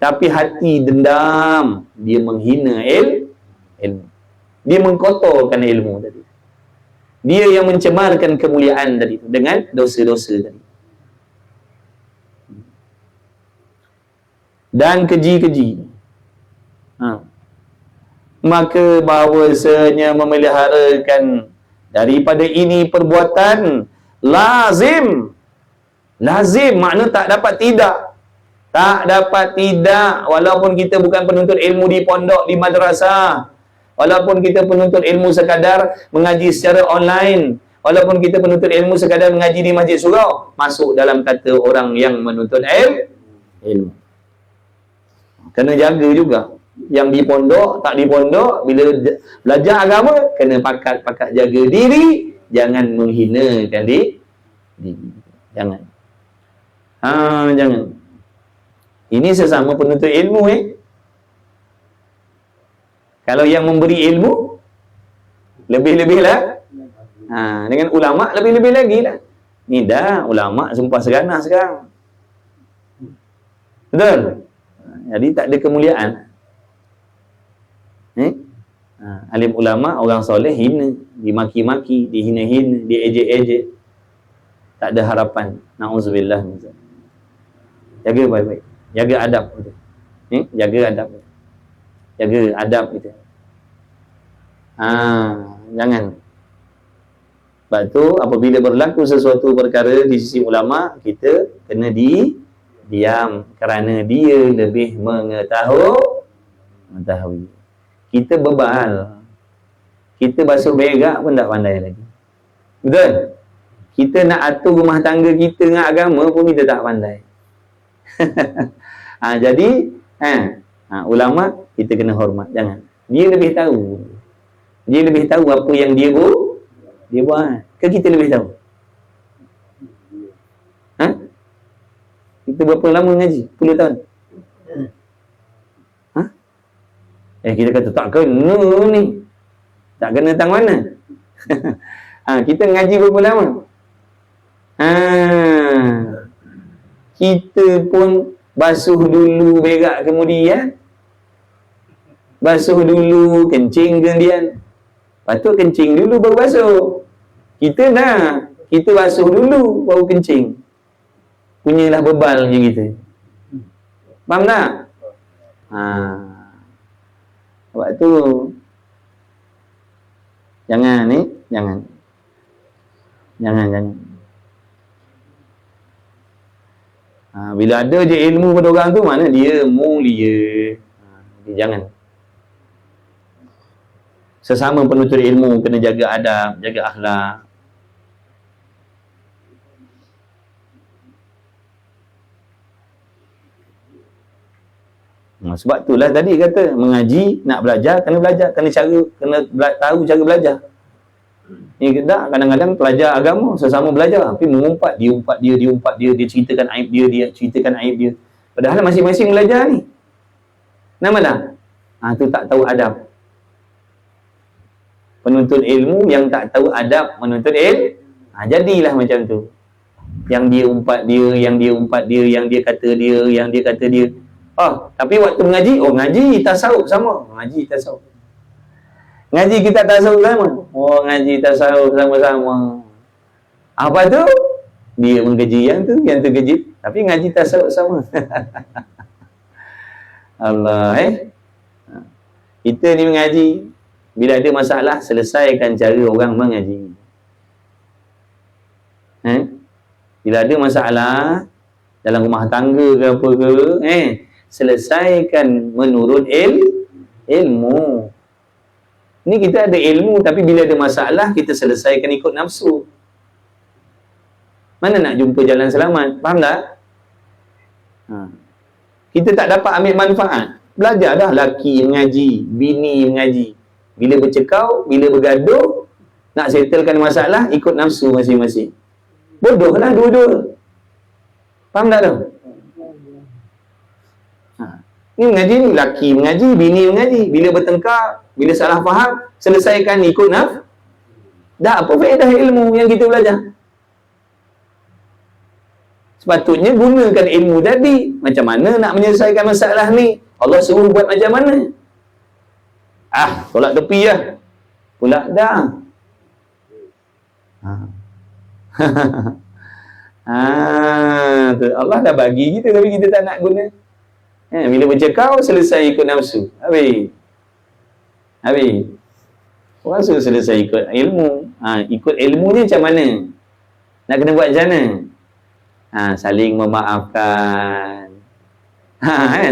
Tapi hati dendam, dia menghina ilmu. Dia mengkotorkan ilmu tadi. Dia yang mencemarkan kemuliaan tadi dengan dosa-dosa tadi. Dan keji-keji. Maka bahawasanya memeliharakan daripada ini perbuatan lazim. Lazim makna tak dapat tidak. Tak dapat tidak, walaupun kita bukan penuntut ilmu di pondok, di madrasah, walaupun kita penuntut ilmu sekadar mengaji secara online, walaupun kita penuntut ilmu sekadar mengaji di masjid surau, masuk dalam kata orang yang menuntut ilmu. Kena jaga juga. Yang di pondok, tak di pondok, bila belajar agama, kena pakat jaga diri, jangan menghinakan diri. Jangan. Jangan. Ini sesama penuntut ilmu Kalau yang memberi ilmu lebih-lebih lah. Dengan ulama lebih-lebih lagi lah. Ni dah ulama sumpah seganah sekarang. Betul? Jadi tak ada kemuliaan. Alim ulama, orang soleh hina, dimaki-maki, dihina-hina, diejek-ejek. Tak ada harapan. Na'udzubillah. Jaga baik-baik. Jaga adab kita. Jaga adab kita. Jaga adab kita. Jangan. Sebab tu apabila berlaku sesuatu perkara di sisi ulama, kita kena diam kerana dia lebih mengetahui. Kita bebal. Kita basuh berak pun tak pandai lagi. Betul? Kita nak atur rumah tangga kita dengan agama pun kita tak pandai. Jadi ulama kita kena hormat. Jangan. Dia lebih tahu. Dia lebih tahu apa yang dia buat. Ke kita lebih tahu? Kita berapa lama ngaji? 10 tahun? Kita kata tak kena ni. Tak kena tang mana? Kita ngaji berapa lama? Kita pun basuh dulu berak kemudian. Basuh dulu, kencing kemudian. Patut kencing dulu baru basuh. Kita basuh dulu baru kencing. Punyalah bebal je kita. Faham tak? Sebab tu jangan. Bila ada je ilmu pada orang tu, mana dia mulia. Jangan. Sesama penuntut ilmu kena jaga adab, jaga akhlak. Sebab itulah tadi kata mengaji, nak belajar, kena tahu cara belajar. Ni tak, kadang-kadang pelajar agama sesama belajar tapi mengumpat, dia umpat dia, dia ceritakan aib dia ceritakan aib dia. Padahal masing-masing belajar ni. Nama tak? Tu tak tahu adab. Penuntut ilmu yang tak tahu adab menuntut ilmu. Jadilah macam tu. Yang dia umpat dia, yang dia kata dia. Tapi waktu mengaji, ngaji tasawuf sama. Ngaji tasawuf. Ngaji kita tasawuf sama. Ngaji tasawuf sama-sama. Apa tu? Dia mengkeji yang tu kejip. Tapi ngaji tasawuf sama. Allah Kita ni mengaji. Bila ada masalah, selesaikan cara orang mengaji. Bila ada masalah dalam rumah tangga ke apa ke, selesaikan menurut ilmu. Ni kita ada ilmu, tapi bila ada masalah, kita selesaikan ikut nafsu. Mana nak jumpa jalan selamat? Faham tak? Kita tak dapat ambil manfaat. Belajar dah laki mengaji, bini mengaji. Bila bercekau, bila bergaduh, nak settlekan masalah, ikut nafsu masing-masing. Bodohlah dua-dua. Faham tak tu? Ni mengaji ni, laki mengaji, bini mengaji. Bila bertengkar, bila salah faham, selesaikan ikut nafsu. Dah apa faedah ilmu yang kita belajar? Sepatutnya gunakan ilmu tadi. Macam mana nak menyelesaikan masalah ni? Allah suruh buat macam mana? Tolak tepi lah. Pula dah. Allah dah bagi kita tapi kita tak nak guna. Bila bercakap selesai ikut nafsu. Habis. Orang suruh selesai ikut ilmu. Ikut ilmunya macam mana? Nak kena buat macam mana? Saling memaafkan.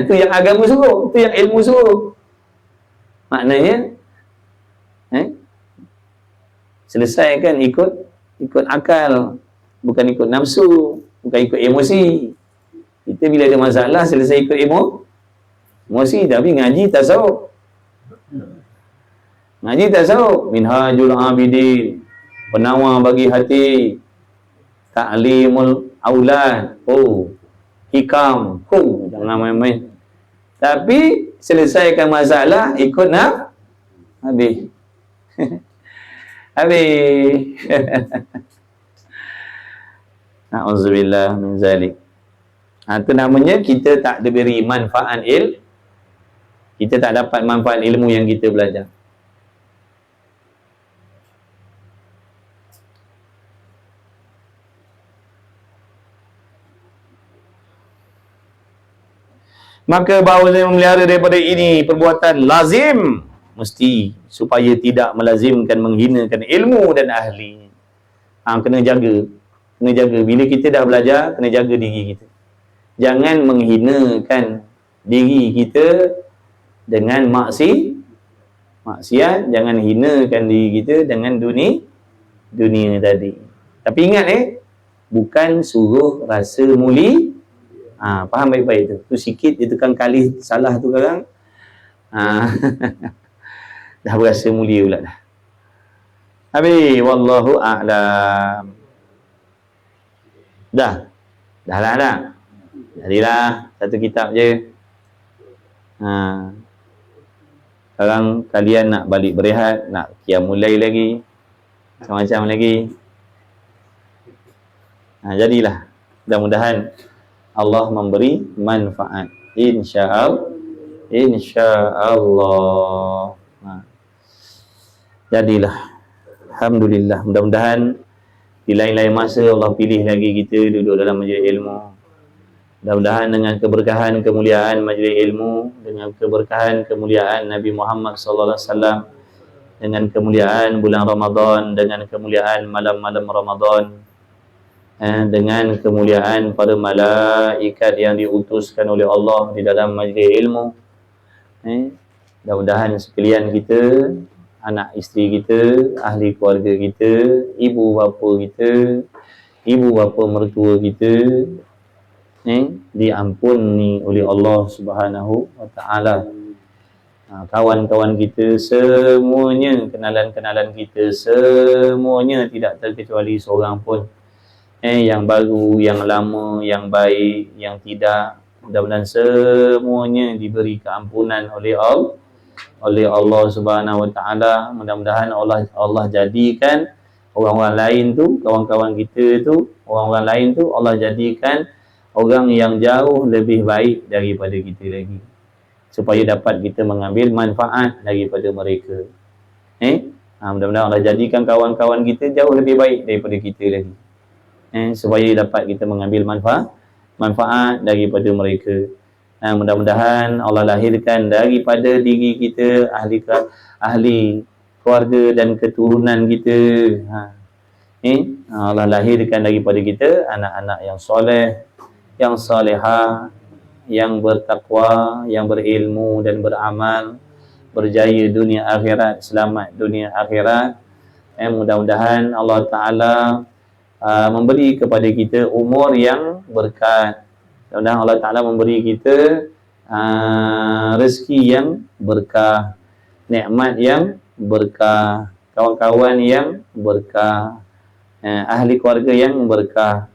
Tu yang agama suruh, tu yang ilmu suruh. Maknanya selesaikan ikut akal, bukan ikut nafsu, bukan ikut emosi. Kita bila ada masalah selesai ikut emosi, tapi ngaji tasawuf. Ngaji tasawuf, Minhajul Abidin, penawar bagi hati, Ta'limul Aulad, hikam, jangan main-main. Tapi selesaikan masalah ikut habis. Habis. Na'udzubillah min zalik. Itu namanya kita tak diberi manfaat kita tak dapat manfaat ilmu yang kita belajar. Maka bahawa saya memelihara daripada ini perbuatan lazim, mesti supaya tidak melazimkan menghinakan ilmu dan ahli. Kena jaga. Bila kita dah belajar, kena jaga diri kita. Jangan menghinakan diri kita dengan maksiat. Jangan hinakan diri kita dengan dunia tadi. Tapi ingat bukan suruh rasa muli. Faham baik-baik tu. Tu sikit dia tekan kali salah tu sekarang. Dah berasa mulia pula dah. Habis, wallahu a'lam. Dah lah. Jadilah satu kitab je. Sekarang kalian nak balik berehat, nak qiyamul lail lagi, macam-macam lagi. Jadilah. Mudah-mudahan Allah memberi manfaat. InsyaAllah. Jadilah. Alhamdulillah. Mudah-mudahan di lain-lain masa Allah pilih lagi kita duduk dalam majlis ilmu. Mudah-mudahan dengan keberkahan kemuliaan majlis ilmu, dengan keberkahan kemuliaan Nabi Muhammad SAW, dengan kemuliaan bulan Ramadan, dengan kemuliaan malam-malam Ramadan, dengan kemuliaan para malaikat yang diutuskan oleh Allah di dalam majlis ilmu. Mudah-mudahan sekalian kita, anak isteri kita, ahli keluarga kita, ibu bapa kita, ibu bapa mertua kita, diampuni oleh Allah Subhanahu wa taala. Kawan-kawan kita semuanya, kenalan-kenalan kita semuanya, tidak terkecuali seorang pun, yang baru, yang lama, yang baik, yang tidak, mudah-mudahan semuanya diberi keampunan oleh Allah Subhanahu wa taala. Mudah-mudahan Allah jadikan orang-orang lain tu, kawan-kawan kita tu, orang-orang lain tu Allah jadikan orang yang jauh lebih baik daripada kita lagi, supaya dapat kita mengambil manfaat daripada mereka. Mudah-mudahan Allah jadikan kawan-kawan kita jauh lebih baik daripada kita lagi, supaya dapat kita mengambil manfaat daripada mereka. Mudah-mudahan Allah lahirkan daripada diri kita ahli keluarga dan keturunan kita. Allah lahirkan daripada kita anak-anak yang soleh, yang salihah, yang bertakwa, yang berilmu dan beramal, berjaya dunia akhirat, selamat dunia akhirat. Mudah-mudahan Allah Ta'ala memberi kepada kita umur yang berkat. Mudah-mudahan Allah Ta'ala memberi kita rezeki yang berkah, nikmat yang berkah, kawan-kawan yang berkah, ahli keluarga yang berkah.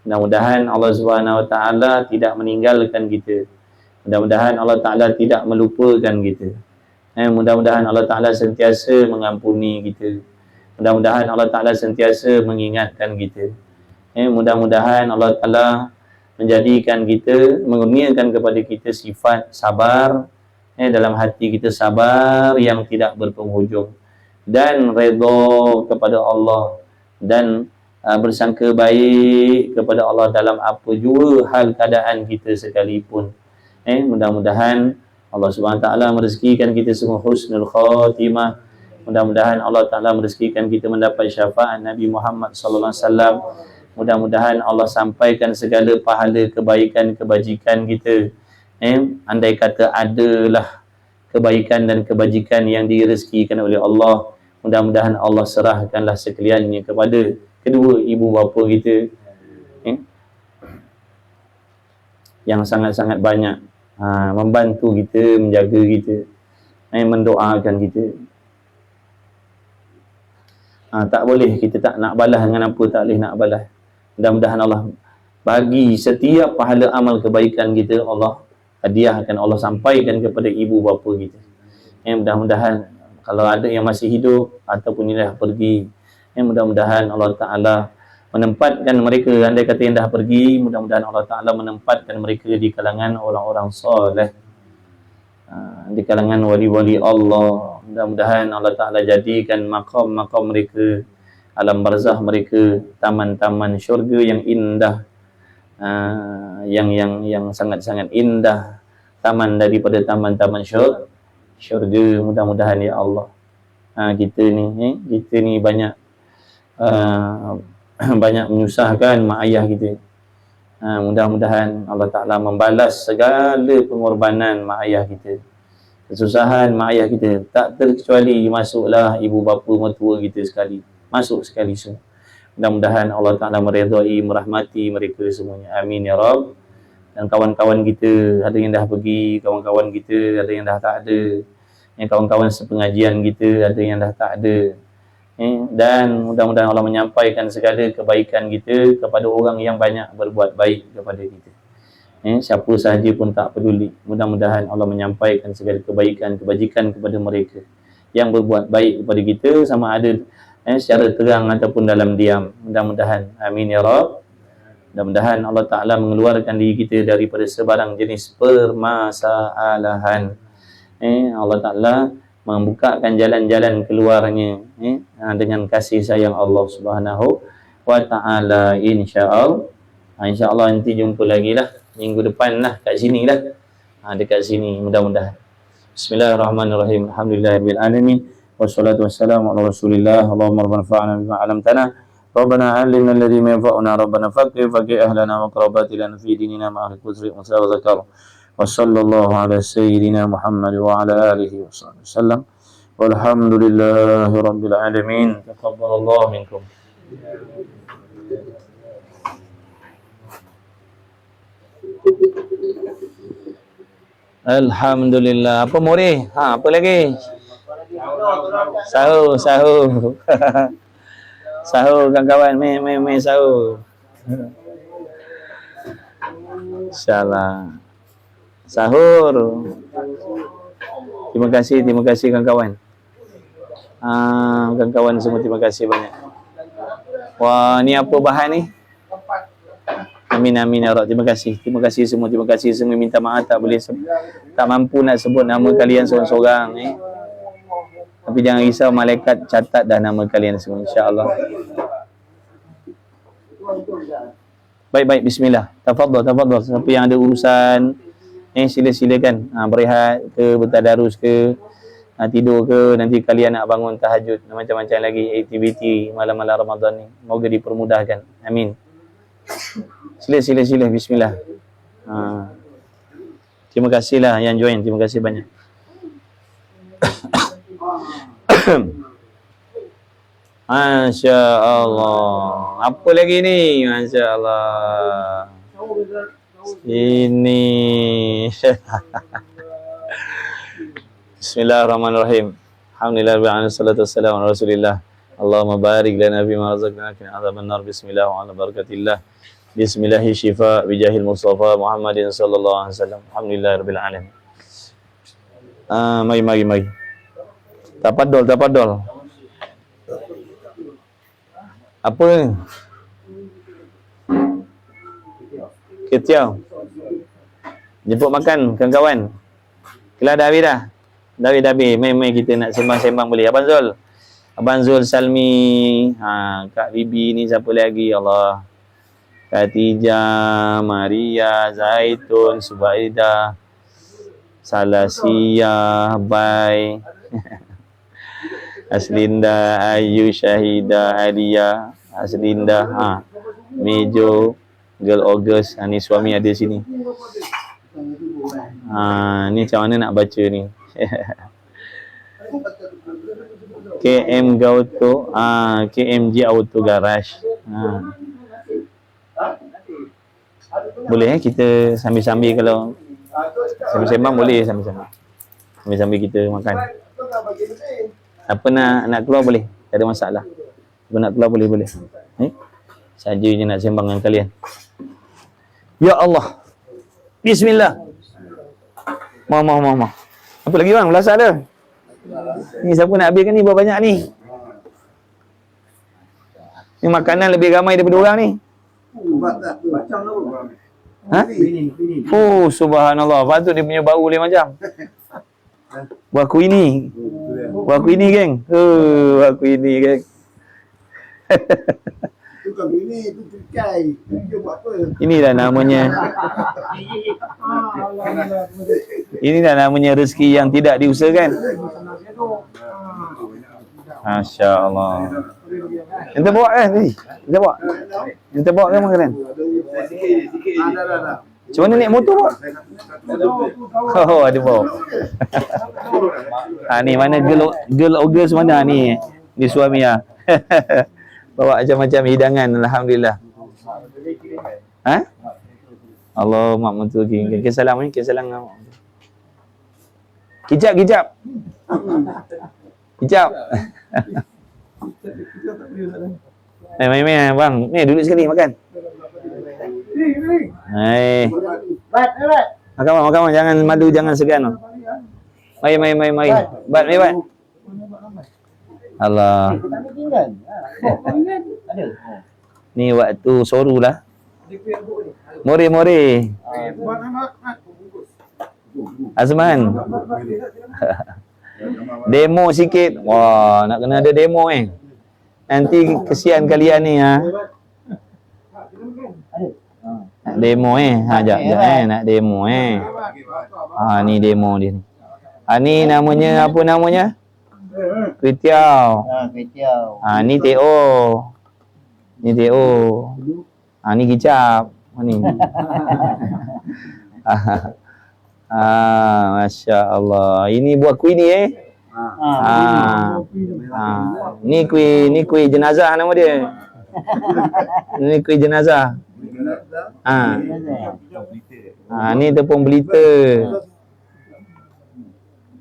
Mudah-mudahan Allah Subhanahu wa taala tidak meninggalkan kita. Mudah-mudahan Allah Ta'ala tidak melupakan kita. Mudah-mudahan Allah Ta'ala sentiasa mengampuni kita. Mudah-mudahan Allah Ta'ala sentiasa mengingatkan kita. Mudah-mudahan Allah Ta'ala menjadikan kita, mengurniakan kepada kita sifat sabar, dalam hati kita sabar yang tidak berpenghujung, dan redha kepada Allah, dan bersangka baik kepada Allah dalam apa jua hal keadaan kita sekalipun. Mudah-mudahan Allah Subhanahu Taala merezekikan kita semua husnul khatimah. Mudah-mudahan Allah Ta'ala merezekikan kita mendapat syafaat Nabi Muhammad sallallahu alaihi wasallam. Mudah-mudahan Allah sampaikan segala pahala kebaikan kebajikan kita. Andai kata adalah kebaikan dan kebajikan yang direzekikan oleh Allah, mudah-mudahan Allah serahkanlah sekaliannya kepada kedua ibu bapa kita, yang sangat-sangat banyak membantu kita, menjaga kita, mendoakan kita. Tak boleh kita tak nak balas dengan apa tak boleh nak balas. Mudah-mudahan Allah bagi setiap pahala amal kebaikan kita, Allah hadiahkan, Allah sampaikan kepada ibu bapa kita. Mudah-mudahan kalau ada yang masih hidup ataupun yang dah pergi, mudah-mudahan Allah Ta'ala menempatkan mereka, andai kata yang dah pergi, mudah-mudahan Allah Ta'ala menempatkan mereka di kalangan orang-orang soleh, di kalangan wali-wali Allah. Mudah-mudahan Allah Ta'ala jadikan maqam-maqam mereka, alam barzah mereka, taman-taman syurga yang indah, yang sangat-sangat indah, taman daripada taman-taman syurga. Mudah-mudahan ya Allah. Kita ni banyak banyak menyusahkan mak ayah kita. Mudah-mudahan Allah Ta'ala membalas segala pengorbanan mak ayah kita, kesusahan mak ayah kita. Tak terkecuali masuklah ibu bapa mertua kita sekali, masuk sekali semua. Mudah-mudahan Allah Ta'ala meredai, merahmati mereka semuanya. Amin ya Rabb. Dan kawan-kawan kita, ada yang dah pergi, kawan-kawan kita ada yang dah tak ada, kawan-kawan sepengajian kita ada yang dah tak ada. Dan mudah-mudahan Allah menyampaikan segala kebaikan kita kepada orang yang banyak berbuat baik kepada kita. Siapa sahaja pun tak peduli. Mudah-mudahan Allah menyampaikan segala kebaikan, kebajikan kepada mereka yang berbuat baik kepada kita, sama ada secara terang ataupun dalam diam. Mudah-mudahan. Amin ya Rabb. Mudah-mudahan Allah Ta'ala mengeluarkan diri kita daripada sebarang jenis permasalahan. Allah Ta'ala membukakan jalan-jalan keluarnya dengan kasih sayang Allah Subhanahu wa Ta'ala, insya-Allah. InsyaAllah nanti jumpa lagi lah minggu depan lah, kat sini lah, dekat sini mudah-mudahan. Bismillahirrahmanirrahim. Alhamdulillahirabbil alamin. Wassalatu wassalamu ala Rasulillah. Allahumma rabbana fa'alna bima 'allamtana. Rabbana 'allimna alladhi yanfa'una. Rabbana faqih ahlana wa qarabatina fi dinina ma'al kusri wa zakar. Wa sallallahu ala sayyidina Muhammad wa ala alihi wa sallam. Walhamdulillahi rabbil alamin. Taqabbalallahu minkum. Alhamdulillah. Apa Mori? Apa lagi? Sahur. Sahur kawan-kawan, mai sahur. Insyaallah. Sahur. Terima kasih kawan-kawan. Kawan-kawan semua, terima kasih banyak. Wah, ni apa bahan ni? Amin ya Allah. Terima kasih semua. Minta maaf tak mampu nak sebut nama kalian seorang-seorang. Tapi jangan risau, malaikat catat dah nama kalian semua, insya-Allah. Baik, bismillah. Tafadhal. Siapa yang ada urusan, silakan. Berehat ke, bertadarus ke, tidur ke, nanti kalian nak bangun tahajud, macam-macam lagi aktiviti malam-malam Ramadan ni. Moga dipermudahkan. Amin. Sila, bismillah. Terima kasihlah yang join, terima kasih banyak. Masya Allah. Apa lagi ni? Masya Allah. Ini. Bismillahirrahmanirrahim. Alhamdulillah, wassalatu wassalamu ala Rasulillah. Allahumma barik lana bima razaqtana min adzaban nar. Bismillah wa ala barakatillah. Bismillahi syifa bijahil Mustafa Muhammadin sallallahu alaihi wasallam. Alhamdulillahirabbil alamin. Mari. Tafaddal. Apa? Ketiau. Jemput makan kawan-kawan. Kelas dah habis dah. Dah habis. Main-main kita nak sembang-sembang boleh. Abang Zul. Abang Zul Salmi. Kak Bibi ni siapa lagi? Allah. Khatijah, Maria, Zaitun, Subaidah, Salasia, Bai, Aslinda, Ayu, Syahida, Alia, Aslinda, Mejo, Girl August. Ni suami ada sini. Ni macam mana nak baca ni? KM Gauto, KMG Auto Garage. Boleh kita sambil-sambil, kalau sembang-sembang boleh sambil-sambil. Sambil-sambil kita makan. Apa nak keluar boleh, tak ada masalah. Apa nak keluar boleh. Saja je nak sembang dengan kalian. Ya Allah. Bismillah. Mama. Apa lagi bang? Belasah dah. Ni siapa nak habiskan ni berapa banyak ni? Ni makanan lebih ramai daripada orang ni. Subhanallah. Patut dia punya bau lain macam. Buah kuini. Geng. Buah kuini geng. Inilah namanya. Inilah namanya rezeki yang tidak diusahakan. Masya Allah. Ente bawa kan tadi? Ente bawa kan makanan? Macam mana naik motor bawa? Oh, ada bawa. Ni mana girl August mana ni? Ni suami ah. Bawa macam-macam hidangan, alhamdulillah. Allah mak mentu ke salam ni, ke salam. Kicap. Main bang. Ni duduk sekali makan. Makan. Jangan malu, jangan segan. Mari. Bat. Allah. Ni waktu soru lah. More. Azman. Demo sikit. Wah, nak kena ada demo Nanti kesian kalian ni Nak demo jap nak demo ni demo dia ni. Ni namanya apa namanya? Kuitiau. Ni TO. Ni kicap. Ni. Masya Allah. Ini buah kuih ni Ni kuih jenazah nama dia. Ni kuih jenazah. Ni tepung belita.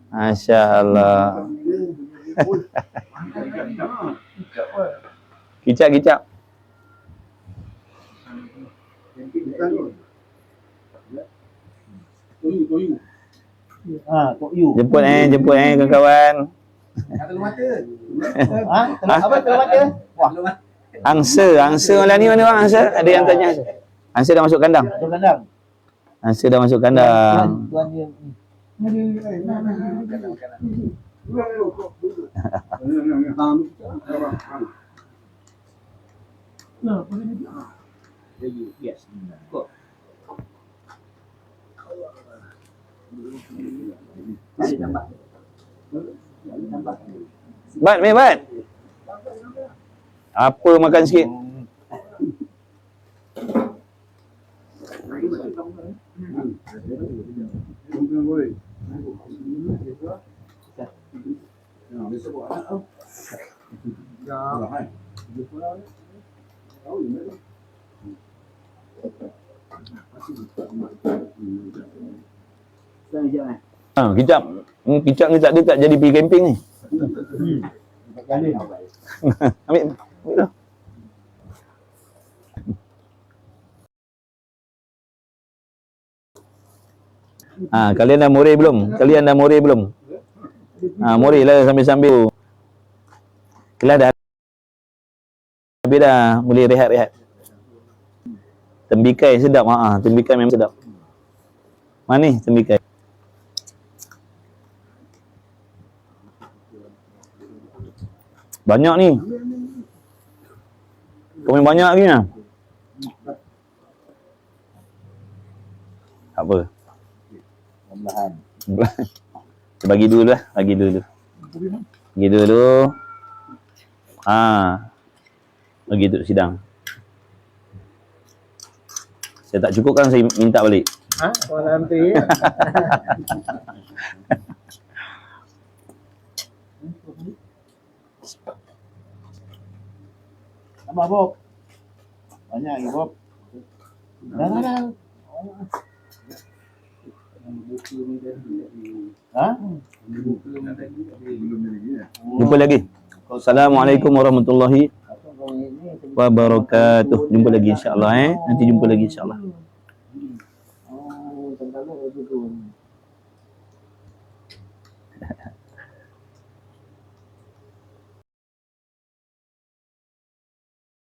Masya Allah. Kicap. Jemput kawan-kawan. Telur mata. Apa telur mata? Angsa malam ni mana bang angsa? Ada yang tanya. Angsa dah masuk kandang. Tuan dia. Yes. Bat. Apa makan sikit? Kicap. Kicap ni tak ada tak jadi pergi camping ni. Ambil lah. Kalian dah more belum? More lah sambil-sambil. Kelas dah habis dah, boleh rehat-rehat. Tembikai sedap. Tembikai memang sedap. Manis tembikai. Banyak ni. Kau main banyak lagi lah. Tak apa. Perlahan. Kita bagi dulu lah. Bagi dulu. Bagi dulu. Bagi duduk sidang. Saya tak cukup kan, saya minta balik. Orang tu ya. Nama Bob. Banyak lagi Bob. Dah. Ha? Jumpa lagi. Assalamualaikum warahmatullahi wabarakatuh. Jumpa lagi insya-Allah Nanti jumpa lagi insya-Allah. Oh, tentang apa tu?